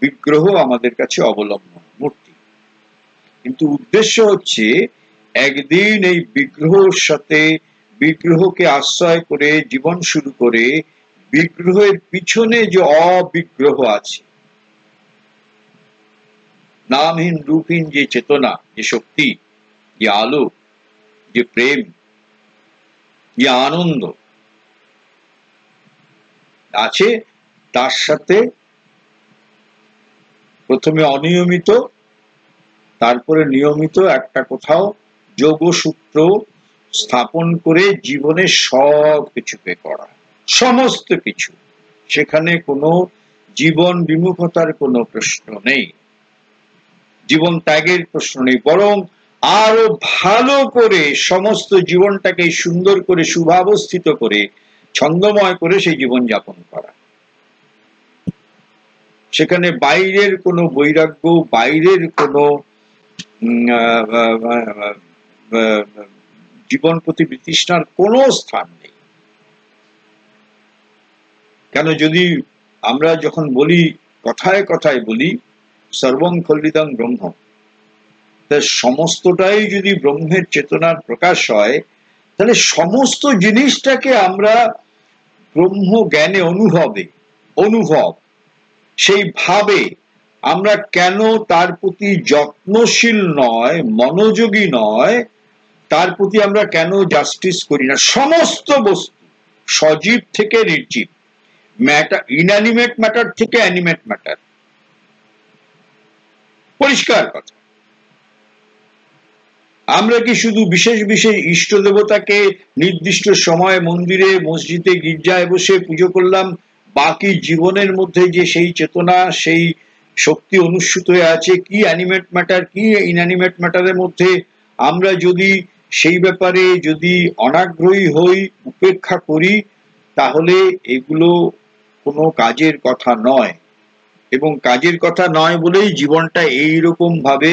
বিগ্রহ আমাদের কাছে অবলম্বন, মূর্তি। কিন্তু উদ্দেশ্য হচ্ছে একদিন এই বিগ্রহের সাথে, বিগ্রহকে আশ্রয় করে জীবন শুরু করে, বিগ্রহের পিছনে যে অবিগ্রহ আছে, নামহীন রূপহীন যে চেতনা, যে শক্তি, যে আলো, যে প্রেম, যে আনন্দ আছে, তার সাথে প্রথমে অনিয়মিত, তারপরে নিয়মিত একটা কোথাও যোগসূত্র স্থাপন করে জীবনে সব কিছুকে করা, সমস্ত কিছু। সেখানে কোনো জীবন বিমুখতার কোনো প্রশ্ন নেই, জীবন ত্যাগের প্রশ্ন নেই, বরং আরো ভালো করে সমস্ত জীবনটাকে সুন্দর করে, শুভাবস্থিত করে, ছন্দময় করে সেই জীবন যাপন করা। সেখানে বাইরের কোনো বৈরাগ্য, বাইরের কোনো জীবন প্রতি বিতৃষ্ণার কোনো স্থান নেই। কেন যদি আমরা যখন বলি, কথায় কথায় বলি সর্বং খল্বিদং ব্রহ্ম, তা সমস্তটাই যদি ব্রহ্মের চেতনার প্রকাশ হয়, তাহলে সমস্ত জিনিসটাকে আমরা ব্রহ্ম জ্ঞানে অনুভব সেই ভাবে আমরা কেন তার প্রতি যত্নশীল নয়, মনোযোগী নয়, তার প্রতি আমরা কেন জাস্টিস করি না? সমস্ত বস্তু, সজীব থেকে নির্জীব, ম্যাটার, ইনঅ্যানিমেট ম্যাটার থেকে অ্যানিমেট ম্যাটার, পরিষ্কার কথা। আমরা কি শুধু বিশেষ বিশেষ ইষ্ট দেবতাকে নির্দিষ্ট সময় মন্দিরে, মসজিদে, গির্জায় বসে পুজো করলাম, বাকি জীবনের মধ্যে যে সেই চেতনা, সেই শক্তি অনুস্যূত হয়ে আছে, কি অ্যানিমেট ম্যাটার কি ইনঅ্যানিমেট ম্যাটারের মধ্যে, আমরা যদি সেই ব্যাপারে যদি অনাগ্রহী হই, উপেক্ষা করি, তাহলে এগুলো কোনো কাজের কথা নয়। এবং কাজের কথা নয় বলেই জীবনটা এইরকম ভাবে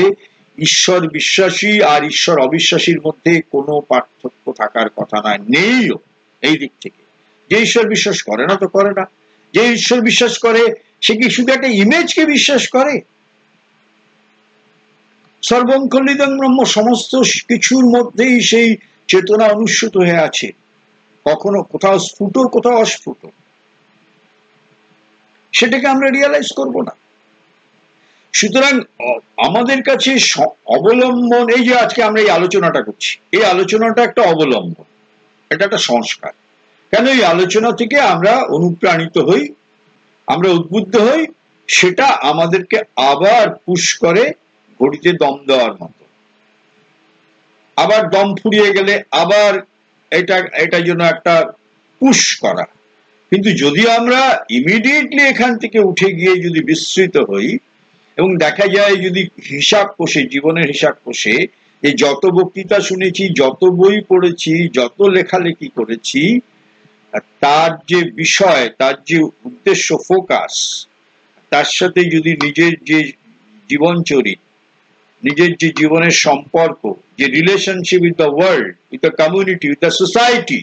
ঈশ্বর বিশ্বাসী আর ঈশ্বর অবিশ্বাসীর মধ্যে কোনো পার্থক্য থাকার কথা নয়, নেইও। এই দিক থেকে যে ঈশ্বর বিশ্বাস করে না তো করে না, যে ঈশ্বর বিশ্বাস করে সে কি শুধু একটা ইমেজকে বিশ্বাস করে? সর্বং খল্বিদং ব্রহ্ম, সমস্ত কিছুর মধ্যেই সেই চেতনা অনুস্যূত হয়ে আছে, কখনো কোথাও স্ফুট কোথাও অস্ফুট। সেটাকে আমরা রিয়ালাইজ করব না। সুতরাং আমাদের কাছে অবলম্বন, এই যে আজকে আমরা এই আলোচনাটা করছি, এই আলোচনাটা একটা অবলম্বন, এটা একটা সংস্কার। কেন এই আলোচনা থেকে আমরা অনুপ্রাণিত হই, আমরা উদ্বুদ্ধ হই, সেটা আমাদেরকে আবার পুশ করে ঘড়িতে দম দেওয়ার মতো। আবার দম ফুরিয়ে গেলে আবার এটা জন্য একটা পুশ করা। কিন্তু যদি আমরা ইমিডিয়েটলি এখান থেকে উঠে গিয়ে যদি বিস্মৃত হই এবং দেখা যায় যদি হিসাব কষে, জীবনের হিসাব কষে, যে যত বক্তৃতা শুনেছি, যত বই পড়েছি, যত লেখালেখি করেছি, তার যে বিষয়, তার যে উদ্দেশ্য, ফোকাস, তার সাথে যদি নিজের যে জীবনচরিত, নিজের যে জীবনের সম্পর্ক, যে relationship with the world, with the community, with the society,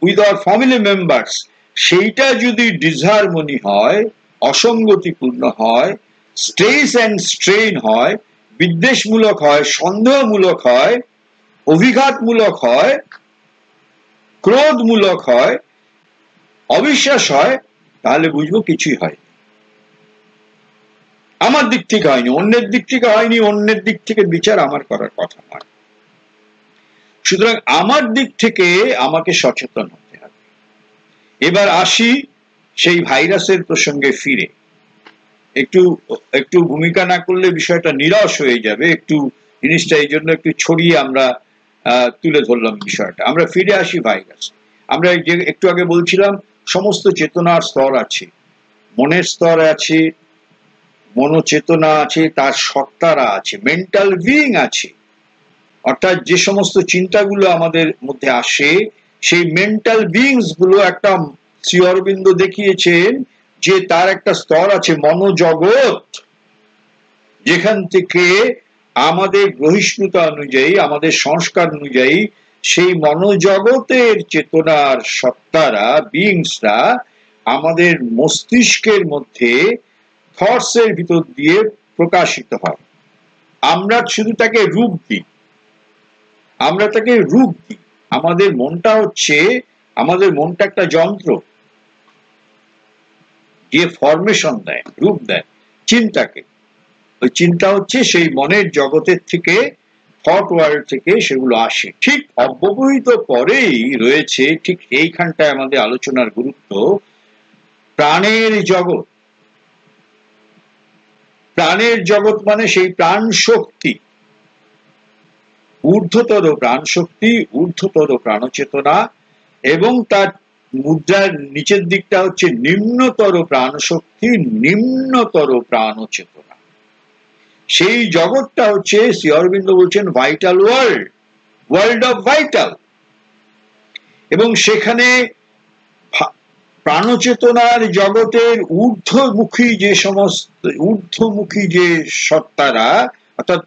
with our family members, সেইটা যদি ডিসহারমনি হয়, অসঙ্গতিপূর্ণ হয়, স্ট্রেস অ্যান্ড স্ট্রেইন হয়, বিদ্বেষমূলক হয়, সন্দেহমূলক হয়, অভিঘাতমূলক হয়, ক্রোধমূলক হয়, অবিশ্বাস হয়, তাহলে বুঝবো কিছুই হয়। আমার দিক থেকে হয়নি, অন্যের দিক থেকে হয়নি, অন্যের দিক থেকে বিচার আমার করার কথা নয়। সুতরাং আমার দিক থেকে আমাকে সচেতন হতে হবে। এবার আসি সেই ভাইরাসের প্রসঙ্গে ফিরে। একটু ভূমিকা না করলে বিষয়টা নিরাশ হয়ে যাবে, একটু জিনিসটা এই জন্য একটু ছড়িয়ে আমরা তুলে ধরলাম বিষয়টা। আমরা ফিরে আসি ভাইরাস। আমরা যে একটু আগে বলছিলাম সমস্ত চেতনার স্তর আছে, মনের স্তর আছে, মনোচেতনা আছে, তার সত্তারা আছে, মেন্টাল বিইং আছে। অর্থাৎ যে সমস্ত চিন্তাগুলো আমাদের মধ্যে আসে, সেই মেন্টাল বিইংস গুলো একটা, শ্রী অরবিন্দ দেখিয়েছেন যে তার একটা স্তর আছে, মনোজগৎ, যেখান থেকে আমাদের গ্রহিষ্ণুতা অনুযায়ী, আমাদের সংস্কার অনুযায়ী সেই মনোজগতের চেতনার সত্তারা, বিইংসরা আমাদের মস্তিষ্কের মধ্যে থটস এর ভিতর দিয়ে প্রকাশিত হয়। আমরা শুধু তাকে রূপ দিই, আমাদের মনটা একটা যন্ত্র, যে ফরমেশন দেয়, রূপ দেয় চিন্তাকে। ওই চিন্তা হচ্ছে সেই মনের জগতের থেকে, থট ওয়ার্ল্ড থেকে সেগুলো আসে। ঠিক অব্যবহিত পরেই রয়েছে, ঠিক এইখানটায় আমাদের আলোচনার গুরুত্ব, প্রাণের জগৎ। প্রাণের জগৎ মানে সেই প্রাণ শক্তি, ঊর্ধ্বতর প্রাণ শক্তি, ঊর্ধ্বতর প্রাণচেতনা, এবং তার মুদ্রার নিচের দিকটা হচ্ছে নিম্নতর প্রাণ শক্তি, নিম্নতর প্রাণচেতনা। সেই জগৎটা হচ্ছে, শ্রী অরবিন্দ বলছেন, vital world, world of vital. এবং সেখানে প্রাণচেতনার জগতের ঊর্ধ্বমুখী যে সত্তারা, অর্থাৎ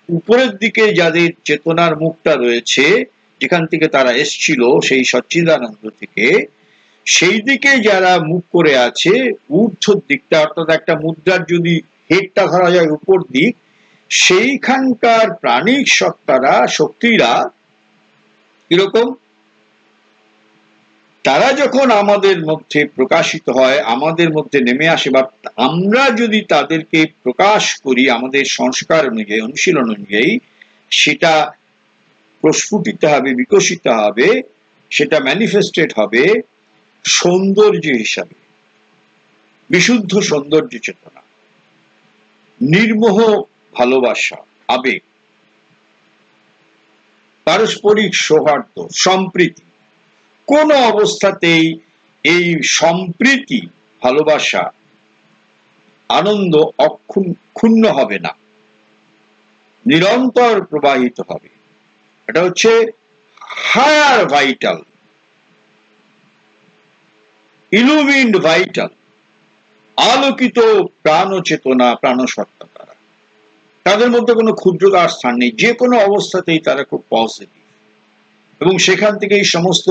উপরের দিকে যাদের চেতনার মুখটা রয়েছে, যেখান থেকে তারা এসছিল সেই সচ্চিদানন্দ থেকে, সেই দিকে যারা মুখ করে আছে, ঊর্ধ্ব দিকটা, অর্থাৎ একটা মুদ্রার যদি হেডটা ধরা যায় উপর দিক, সেইখানকার প্রাণিক সত্তারা, শক্তিরা কিরকম, তারা যখন আমাদের মধ্যে প্রকাশিত হয়, আমাদের মধ্যে নেমে আসে, বা আমরা যদি তাদেরকে প্রকাশ করি আমাদের সংস্কার অনুযায়ী, অনুশীলন অনুযায়ী, সেটা প্রস্ফুটিত হবে, বিকশিত হবে, সেটা ম্যানিফেস্টেড হবে সৌন্দর্য হিসাবে, বিশুদ্ধ সৌন্দর্য চেতনা, নির্মোহ ভালোবাসা, আবেগ, পারস্পরিক সৌহার্দ্য, সম্প্রীতি। কোন অবস্থাতেই এই সম্প্রীতি, ভালোবাসা, আনন্দ ক্ষুণ্ণ হবে না, নিরন্তর প্রবাহিত হবে। এটা হচ্ছে হায়ার ভাইটাল, ইলুমিন্ড ভাইটাল, আলোকিত প্রাণ চেতনা, প্রাণসত্তা। তারা, তাদের মধ্যে কোনো ক্ষুদ্রতার স্থান নেই, যে কোনো অবস্থাতেই তারা খুব পজিটিভ, এবং সেখান থেকে এই সমস্ত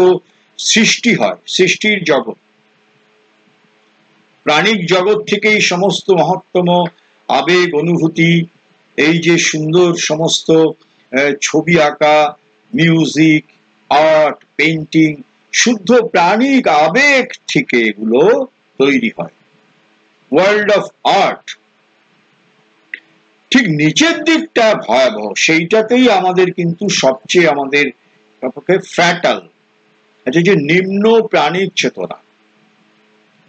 সৃষ্টি হয়, সৃষ্টির জগৎ, প্রাণিক জগৎ থেকেই সমস্ত মহত্তম আবেগ, অনুভূতি, এই যে সুন্দর সমস্ত ছবি আঁকা, মিউজিক, আর্ট, পেইন্টিং, শুদ্ধ প্রাণিক আবেগ থেকে এগুলো তৈরি হয়। World of art. ঠিক নিচের দিকটা ভয়াবহ, সেইটাতেই আমাদের কিন্তু সবচেয়ে আমাদের ফ্যাটাল, যে নিম্ন প্রাণিক চেতনা,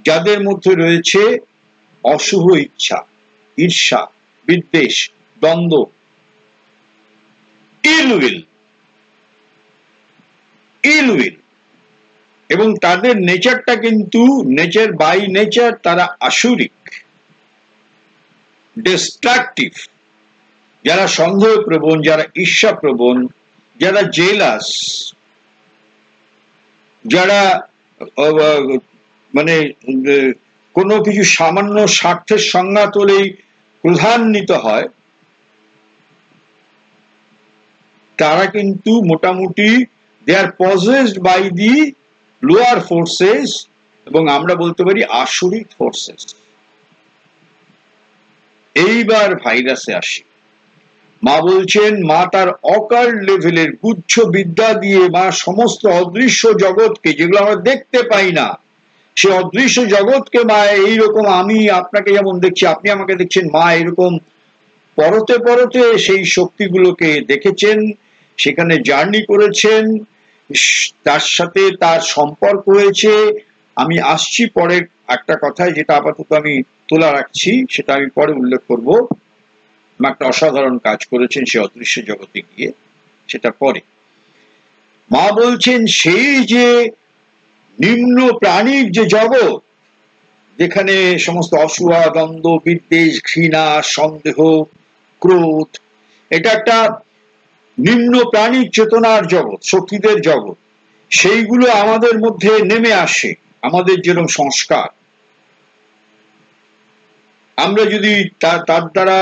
যাদের মধ্যে রয়েছে অশুভ ইচ্ছা, ঈর্ষা, বিদ্বেষ, দ্বন্দ্ব, ইলউইল, এবং তাদের নেচারটা কিন্তু নেচার বাই নেচার তারা আসুরিক, ডিস্ট্রাকটিভ। যারা সন্দেহ প্রবণ, যারা ঈর্ষা প্রবণ, যারা জেলাস, যারা মানে কোনো কিছু সামান্য স্বার্থের সংজ্ঞা তোলেই ক্রোধান্বিত হয়, তারা কিন্তু মোটামুটি they are possessed by the lower forces, এবং আমরা বলতে পারি আসুরিক ফোর্সেস। এইবার ভাইরাসে আসি। মা বলছেন, মা তার অকাল লেভেলের গুচ্ছ বিদ্যা দিয়ে মা সমস্ত অদৃশ্য জগৎকে, যেগুলো আমরা দেখতে পাই না, সে অদৃশ্য জগৎকে মা এইরকম, আমি আপনাকে যেমন দেখছি, আপনি আমাকে দেখছেন, মা এরকম পরতে পরতে সেই শক্তিগুলোকে দেখেছেন, সেখানে জার্নি করেছেন, তার সাথে তার সম্পর্ক হয়েছে। আমি আসছি পরের একটা কথায়, যেটা আপাতত আমি তোলা রাখছি, সেটা আমি পরে উল্লেখ করব। একটা অসাধারণ কাজ করেছেন সে অদৃশ্য জগতে গিয়ে, সেটা পরে। মা বলছেন, সেই যে নিম্ন প্রাণীর যে জগৎ, যেখানে সমস্ত অসূয়া, দ্বন্দ্ব, বিদ্বেষ, ঘৃণা, সন্দেহ, ক্রোধ, এটা একটা নিম্ন প্রাণিক চেতনার জগৎ, শক্তিদের জগৎ, সেইগুলো আমাদের মধ্যে নেমে আসে। আমাদের যেরকম সংস্কার, আমরা যদি তার দ্বারা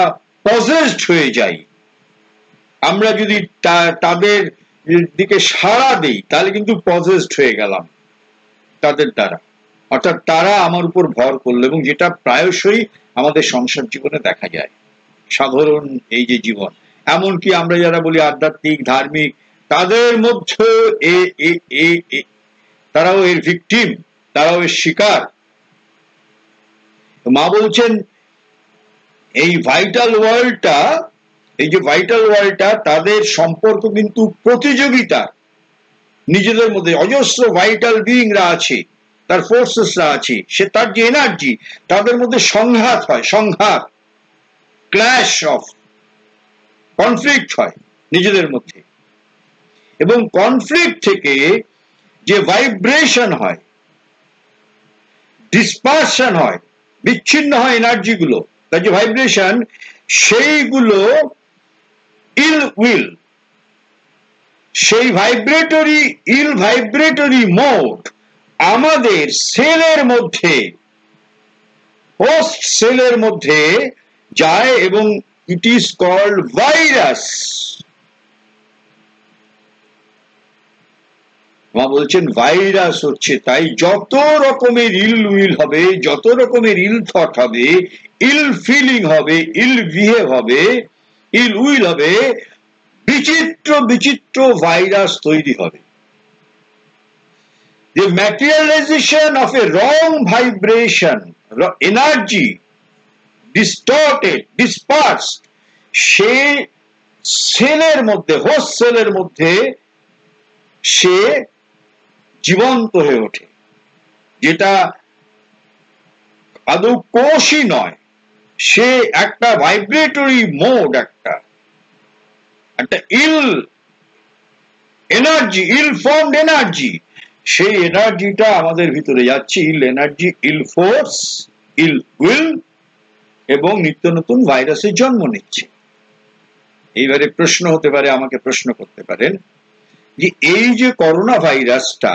পজেসড হয়ে যাই, আমরা যদি তাদের দিকে সাড়া দিই, তাহলে কিন্তু পজেসড হয়ে গেলাম তাদের দ্বারা, অর্থাৎ তারা আমার উপর ভর করলো, এবং যেটা প্রায়শই আমাদের সংসার জীবনে দেখা যায়, সাধারণ এই যে জীবন। এমনকি আমরা যারা বলি আধ্যাত্মিক, ধার্মিক, তাদের মধ্যে তারাও এর ভিকটিম, তারাও এর শিকার। মা বলছেন, এই ভাইটাল ওয়ার্ল্ডটা, এই যে ভাইটাল ওয়ার্ল্ডটা, তাদের সম্পর্ক কিন্তু প্রতিযোগিতা, নিজেদের মধ্যে অজস্র ভাইটাল বিইংরা আছে, তার ফোর্সেসরা আছে, সে তার যে এনার্জি, তাদের মধ্যে সংঘাত হয়, সংঘাত, ক্ল্যাশ অফ, কনফ্লিক্ট হয় নিজেদের মধ্যে, এবং কনফ্লিক্ট থেকে যে ভাইব্রেশন হয়, ডিসপারশন হয়, বিচ্ছিন্ন হয় এনার্জিগুলো, তার যে ভাইব্রেশন, সেইগুলো ইল উইল, সেই ইল ভাইব্রেটরি মোড আমাদের সেলের মধ্যে, হোস্ট সেলের মধ্যে যায়, এবং ইট ইজ কল্ড ভাইরাস। মা বলছেন ভাইরাস হচ্ছে তাই যত রকমের ইল উইল হবে, যত রকমের ইল থট হবে, ইল ফিলিং হবে, ইল বিহেভ হবে, ইল উইল হবে, বিচিত্র বিচিত্র ভাইরাস তৈরি হবে। The materialization of a wrong vibration, energy, distorted, dispersed, সে সেলের মধ্যে, হোস্ট সেলের মধ্যে সে জীবন্ত হয়ে ওঠে, যেটা আদৌ কোষই নয়, সে একটা ভাইব্রেটরি মোড, একটা ill energy, ill formed energy, সেই এনার্জিটা আমাদের ভিতরে যাচ্ছে, ill energy, ill force, ill will, এবং নিত্য নতুন ভাইরাসের জন্ম নিচ্ছে। এইবারে প্রশ্ন হতে পারে, আমাকে প্রশ্ন করতে পারেন যে এই যে করোনা ভাইরাসটা,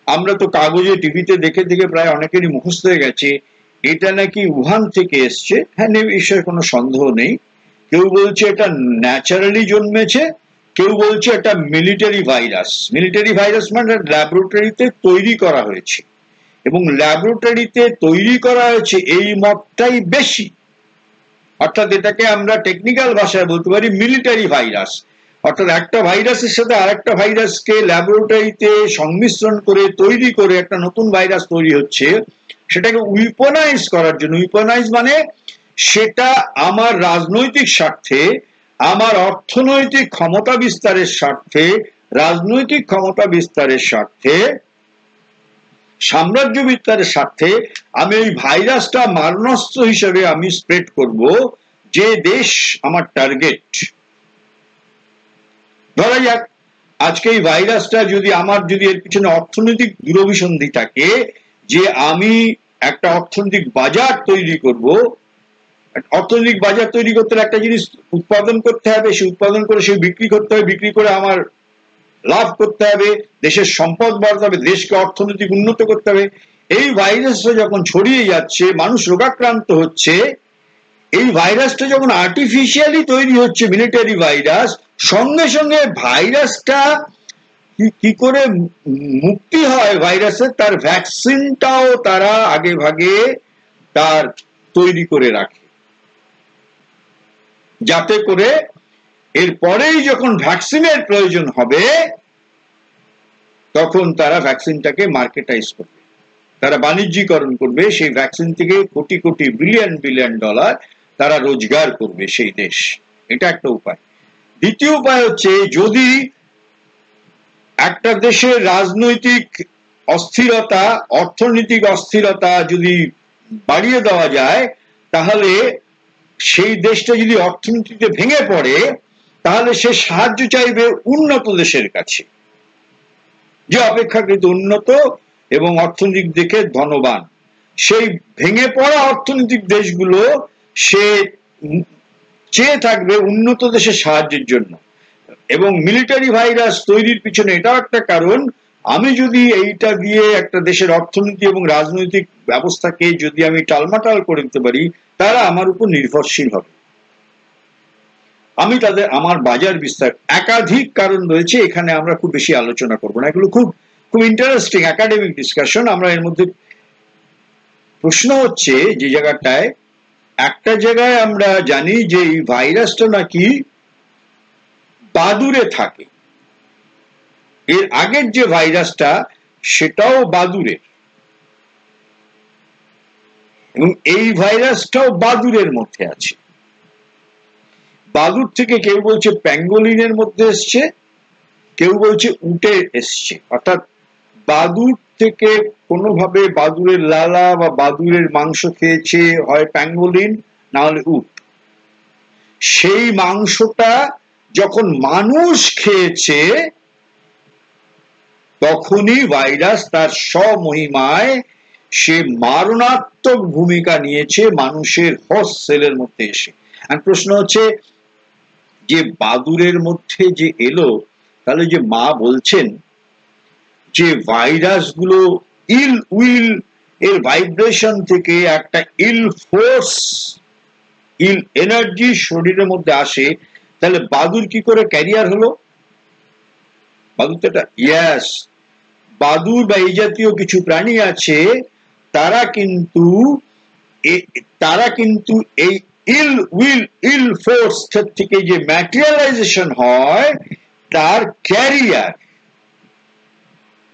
আমরা তো কাগজে টিভিতে দেখে দেখে প্রায় অনেকেরই মুখস্থ হয়ে গেছে এটা নাকি উহান থেকে এসছে। হ্যাঁ, এই বিষয়ে কোনো সন্দেহ নেই। কেউ বলছে এটা ন্যাচারালি জন্মেছে, কেউ বলছে এটা মিলিটারি ভাইরাস। মিলিটারি ভাইরাস মানে ল্যাবরেটরিতে তৈরি করা হয়েছে, এবং ল্যাবরেটরিতে তৈরি করা হয়েছে এই মতটাই বেশি, অর্থাৎ এটাকে আমরা টেকনিক্যাল ভাষায় বলতে পারি মিলিটারি ভাইরাস। অর্থাৎ একটা ভাইরাসের সাথে আরেকটা ভাইরাসকে ল্যাবরেটরিতে সংমিশ্রণ করে তৈরি করে একটা নতুন ভাইরাস তৈরি হচ্ছে, সেটাকে উইপনাইজ করার জন্য। উইপনাইজ মানে সেটা আমার রাজনৈতিক স্বার্থে, আমার অর্থনৈতিক ক্ষমতা বিস্তারের স্বার্থে, রাজনৈতিক ক্ষমতা বিস্তারের স্বার্থে, সাম্রাজ্য বিস্তারের স্বার্থে আমি ওই ভাইরাসটা মারণাস্ত্র হিসেবে আমি স্প্রেড করব। যে দেশ আমার টার্গেট, ধরা যাক আজকে এই ভাইরাসটা যদি আমার, যদি এর পিছনে অর্থনৈতিক দূরভিসন্ধি থাকে, যে আমি একটা অর্থনৈতিক বাজার তৈরি করব, অর্থনৈতিক বাজার তৈরি করতে হলে একটা জিনিস উৎপাদন করতে হবে, সে উৎপাদন করে সে বিক্রি করতে হবে, বিক্রি করে আমার লাভ করতে হবে, দেশের সম্পদ বাড়াতে হবে, দেশকে অর্থনৈতিক উন্নত করতে হবে। এই ভাইরাসটা যখন ছড়িয়ে যাচ্ছে, মানুষ রোগাক্রান্ত হচ্ছে, এই ভাইরাসটা যখন আর্টিফিশিয়ালি তৈরি হচ্ছে, মিলিটারি ভাইরাস, সঙ্গে সঙ্গে ভাইরাসটা কি করে মুক্তি হয় ভাইরাসের, তার ভ্যাকসিনটাও তারা আগে ভাগে তার তৈরি করে রাখে, যাতে করে এরপরেই যখন ভ্যাকসিনের প্রয়োজন হবে তখন তারা ভ্যাকসিনটাকে মার্কেটাইজ করবে, তারা বাণিজ্যিকরণ করবে, সেই ভ্যাকসিন থেকে crore crore billion billion dollar তারা রোজগার করবে সেই দেশ। এটা একটা উপায়। দ্বিতীয় উপায় হচ্ছে, যদি একটা দেশের রাজনৈতিক অস্থিরতা, অর্থনৈতিক অস্থিরতা যদি বাড়িয়ে দেওয়া যায়, তাহলে সেই দেশটা যদি অর্থনীতিতে ভেঙে পড়ে, তাহলে সে সাহায্য চাইবে উন্নত দেশের কাছে, যে অপেক্ষাকৃত উন্নত এবং অর্থনৈতিক দিকে ধনবান। সেই ভেঙে পড়া অর্থনৈতিক দেশগুলো সে চেয়ে থাকবে উন্নত দেশের সাহায্যের জন্য। এবং মিলিটারি ভাইরাস তৈরির পিছনে এটাও একটা কারণ, আমি যদি এইটা দিয়ে একটা দেশের অর্থনীতি এবং রাজনৈতিক ব্যবস্থাকে যদি আমি টালমাটাল করে দিতে পারি, তারা আমার উপর নির্ভরশীল হবে, আমি তাদের, আমার বাজার বিস্তার। একাধিক কারণ রয়েছে, এখানে আমরা খুব বেশি আলোচনা করব না, এগুলো খুব খুব ইন্টারেস্টিং একাডেমিক ডিসকাশন। আমরা এর মধ্যে, প্রশ্ন হচ্ছে যে জায়গাটায়, একটা জায়গায় আমরা জানি যে এই ভাইরাসটা নাকি বাদুড়ে থাকে, এর আগের যে ভাইরাসটা সেটাও বাদুড়ের, এবং এই ভাইরাসটাও বাদুড়ের মধ্যে আছে। বাদুড় থেকে কেউ বলছে প্যাঙ্গোলিনের মধ্যে এসছে, কেউ বলছে উটে এসছে, অর্থাৎ বাদুড় থেকে কোনোভাবে বাদুড়ের লালা বা বাদুড়ের মাংস খেয়েছে হয় প্যাঙ্গোলিন, না হলে উট। সেই মাংসটা যখন মানুষ খেয়েছে তখনই ভাইরাস তার স্বমহিমায় সে মারণাত্মক ভূমিকা নিয়েছে মানুষের হোস্ট সেলের মধ্যে এসে। আর প্রশ্ন হচ্ছে যে বাদুড়ের মধ্যে যে এলো, তাহলে যে মা বলছেন যে ভাইরাসগুলো ইল উইল এর ভাইব্রেশন থেকে একটা ইল ফোর্স, ইল এনার্জি শরীরের মধ্যে আসে, তাহলে বাদুড় কি করে ক্যারিয়ার হলো? বাদুর তো এটা, ইয়াস, বাদুর বা এই জাতীয় কিছু প্রাণী আছে, তারা কিন্তু এই ইল ফোর্স থেকে যে ম্যাটেরিয়ালাইজেশন হয় তার ক্যারিয়ার।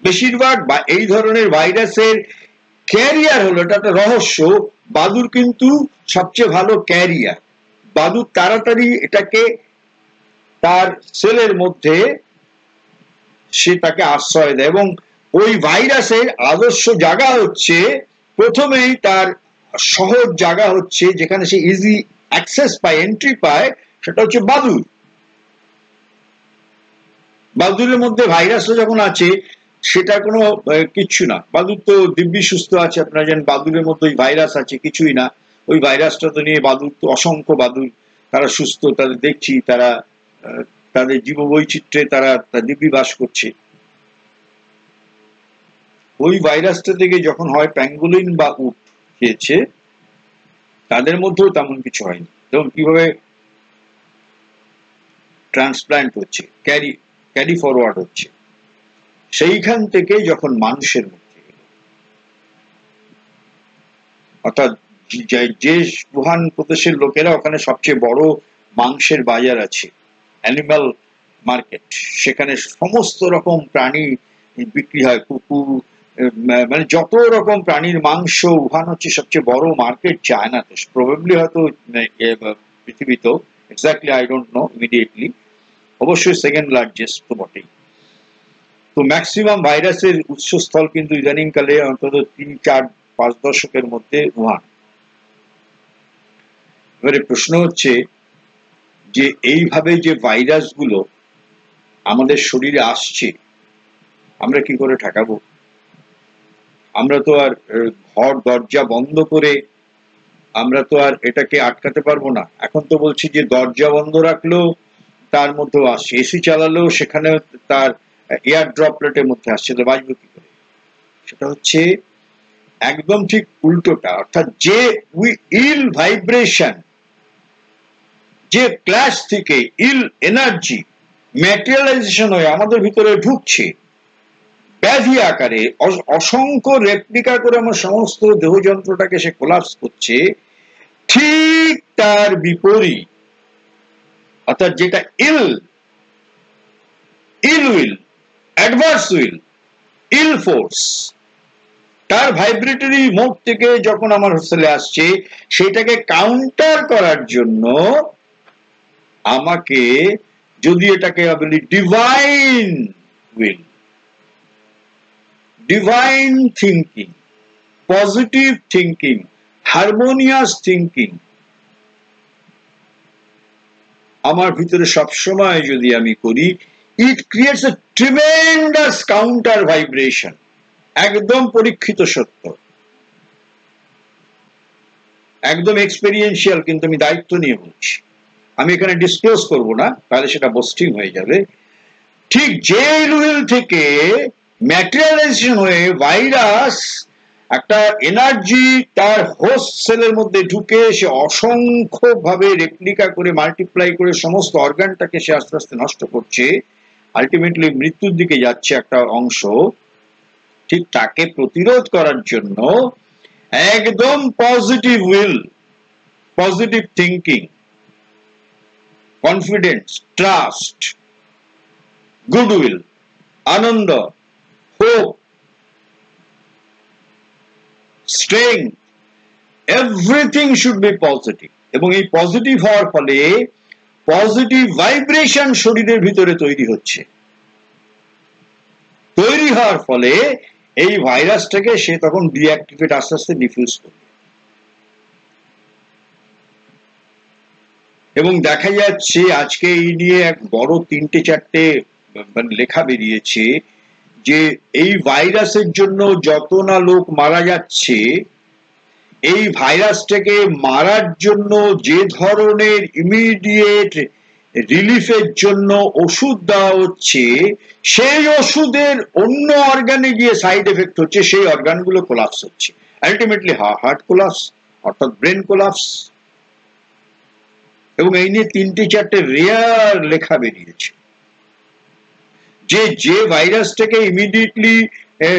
বেশিরভাগ বা এই ধরনের ভাইরাসের ক্যারিয়ার হলো, এটা একটা রহস্য, বাদুর কিন্তু সবচেয়ে ভালো ক্যারিয়ার। বাদুর তাড়াতাড়ি এটাকে তার সেলের মধ্যে সে তাকে আশ্রয় দেয়, এবং ওই ভাইরাসের আদর্শ জায়গা হচ্ছে, প্রথমেই তার সহজ জায়গা হচ্ছে যেখানে সে ইজি অ্যাক্সেস পায়, এন্ট্রি পায়, সেটা হচ্ছে বাদুর। বাদুরের মধ্যে ভাইরাসটা যখন আছে সেটা কোনো কিচ্ছু না, বাদুর তো দিব্যি সুস্থ আছে। আপনারা জানেন বাদুরের মধ্যে ওই ভাইরাস আছে কিছুই না, ওই ভাইরাসটা তো নিয়ে বাদুর তো অসংখ্য বাদুর, তারা সুস্থ, তাদের দেখছি তারা তাদের জীববৈচিত্র্যে তারা দিব্যি বাস করছে। ওই ভাইরাসটা থেকে যখন হয় প্যাঙ্গোলিন বা উট খেয়েছে, তাদের মধ্যেও তেমন কিছু হয়নি। যেমন কিভাবে ট্রান্সপ্লান্ট হচ্ছে, ক্যারি ফরওয়ার্ড হচ্ছে, সেইখান থেকে যখন মানুষের মধ্যে অর্থাৎ যে উহান প্রদেশের লোকেরা, ওখানে সবচেয়ে বড় মাংসের বাজার আছে, অ্যানিমাল মার্কেট, সেখানে সমস্ত রকম প্রাণী বিক্রি হয়, কুকুর, মানে যত রকম প্রাণীর মাংস, উহান হচ্ছে সবচেয়ে বড় মার্কেট চায়নাতে, প্রবাবলি হয়তো পৃথিবীতেও, exactly I don't know immediately, অবশ্যই সেকেন্ড লার্জেস্ট তো বটেই। তো ম্যাক্সিমাম ভাইরাসের উৎসস্থল কিন্তু ইদানিংকালে অন্তত 3-4-5 দশকের মধ্যে উহান। এবারে প্রশ্ন হচ্ছে যে এইভাবে যে ভাইরাসগুলো আমাদের শরীরে আসছে, আমরা কি করে ঠেকাবো? আমরা তো আর ঘর দরজা বন্ধ করে আমরা তো আর এটাকে আটকাতে পারবো না। এখন তো বলছি যে দরজা বন্ধ রাখলেও তার মধ্যেও আসছে, এসি চালালেও সেখানে তার এয়ার ড্রপলেটের মধ্যে আসছে, তো বাঁচবো কি করে? সেটা হচ্ছে একদম ঠিক উল্টোটা, অর্থাৎ যে ইল ভাইব্রেশন, যে ক্লাস থেকে ইল এনার্জি ম্যাটেরিয়ালাইজেশন হয়ে আমাদের ভিতরে ঢুকছে ব্যাধি আকারে, অসংখ্য রেপ্লিকা করে আমার সমস্ত দেহযন্ত্রটাকে সে কোলাপস করছে, ঠিক তার বিপরীত, অর্থাৎ যেটা ill will, adverse will, ill force, তার ভাইব্রেটরি মোড থেকে যখন আমার হোস্টেলে আসছে, সেটাকে কাউন্টার করার জন্য আমাকে, যদি এটাকে বলি divine will, divine thinking, positive thinking, harmonious thinking আমার ভিতরে সবসময় যদি আমি করি, it creates A tremendous counter vibration. একদম পরীক্ষিত সত্য, একদম এক্সপেরিয়েন্সিয়াল, কিন্তু আমি দায়িত্ব নিয়ে বলছি, আমি এখানে ডিসক্লোজ করব না, তাহলে সেটা বোস্টিং হয়ে যাবে। ঠিক যে উইল থেকে ম্যাটেরিয়ালাইজেশন হয়ে ভাইরাস একটা এনার্জি তার হোস্ট সেলের মধ্যে ঢুকে সে অসংখ্য ভাবে রেপ্লিকা করে, মাল্টিপ্লাই করে সমস্ত অর্গানটাকে সে আস্তে আস্তে নষ্ট করছে, আলটিমেটলি মৃত্যুর দিকে যাচ্ছে একটা অংশ, ঠিক তাকে প্রতিরোধ করার জন্য একদম positive will, positive thinking, confidence, trust, goodwill, আনন্দ, hope, strength, everything should be positive. এবং এই পজিটিভ হওয়ার ফলে পজিটিভ ভাইব্রেশন শরীরের ভিতরে তৈরি হচ্ছে, তৈরি হওয়ার ফলে এই ভাইরাসটাকে সে তখন ডিঅ্যাক্টিভেট, আস্তে আস্তে ডিফিউজ করবে। এবং দেখা যাচ্ছে আজকে এই নিয়ে এক বড় 3-4টে লেখা বেরিয়েছে যে এই ভাইরাসের জন্য যত না লোক মারা যাচ্ছে, এই ভাইরাসটাকে মারার জন্য যে ধরনের ইমিডিয়েট রিলিফের জন্য ওষুধ দেওয়া হচ্ছে, সেই ওষুধের অন্য অর্গানে গিয়ে সাইড এফেক্ট হচ্ছে, সেই অর্গানগুলো কোলাপস হচ্ছে, আলটিমেটলি হার্ট কোলাপস, অর্থাৎ ব্রেন কোলাপস। এবং এই নিয়ে 3-4টে রেয়ার লেখা বেরিয়েছে। যে যে ভাইরাসটাকে ইমিডিয়েটলি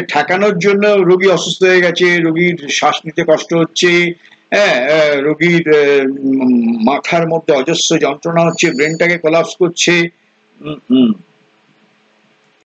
ঠেকানোর জন্য রোগী অসুস্থ হয়ে গেছে, রোগীর শ্বাস নিতে কষ্ট হচ্ছে, হ্যাঁ, রোগীর মাথার মধ্যে অজস্র যন্ত্রণা হচ্ছে, ব্রেনটাকে কোলাপস করছে,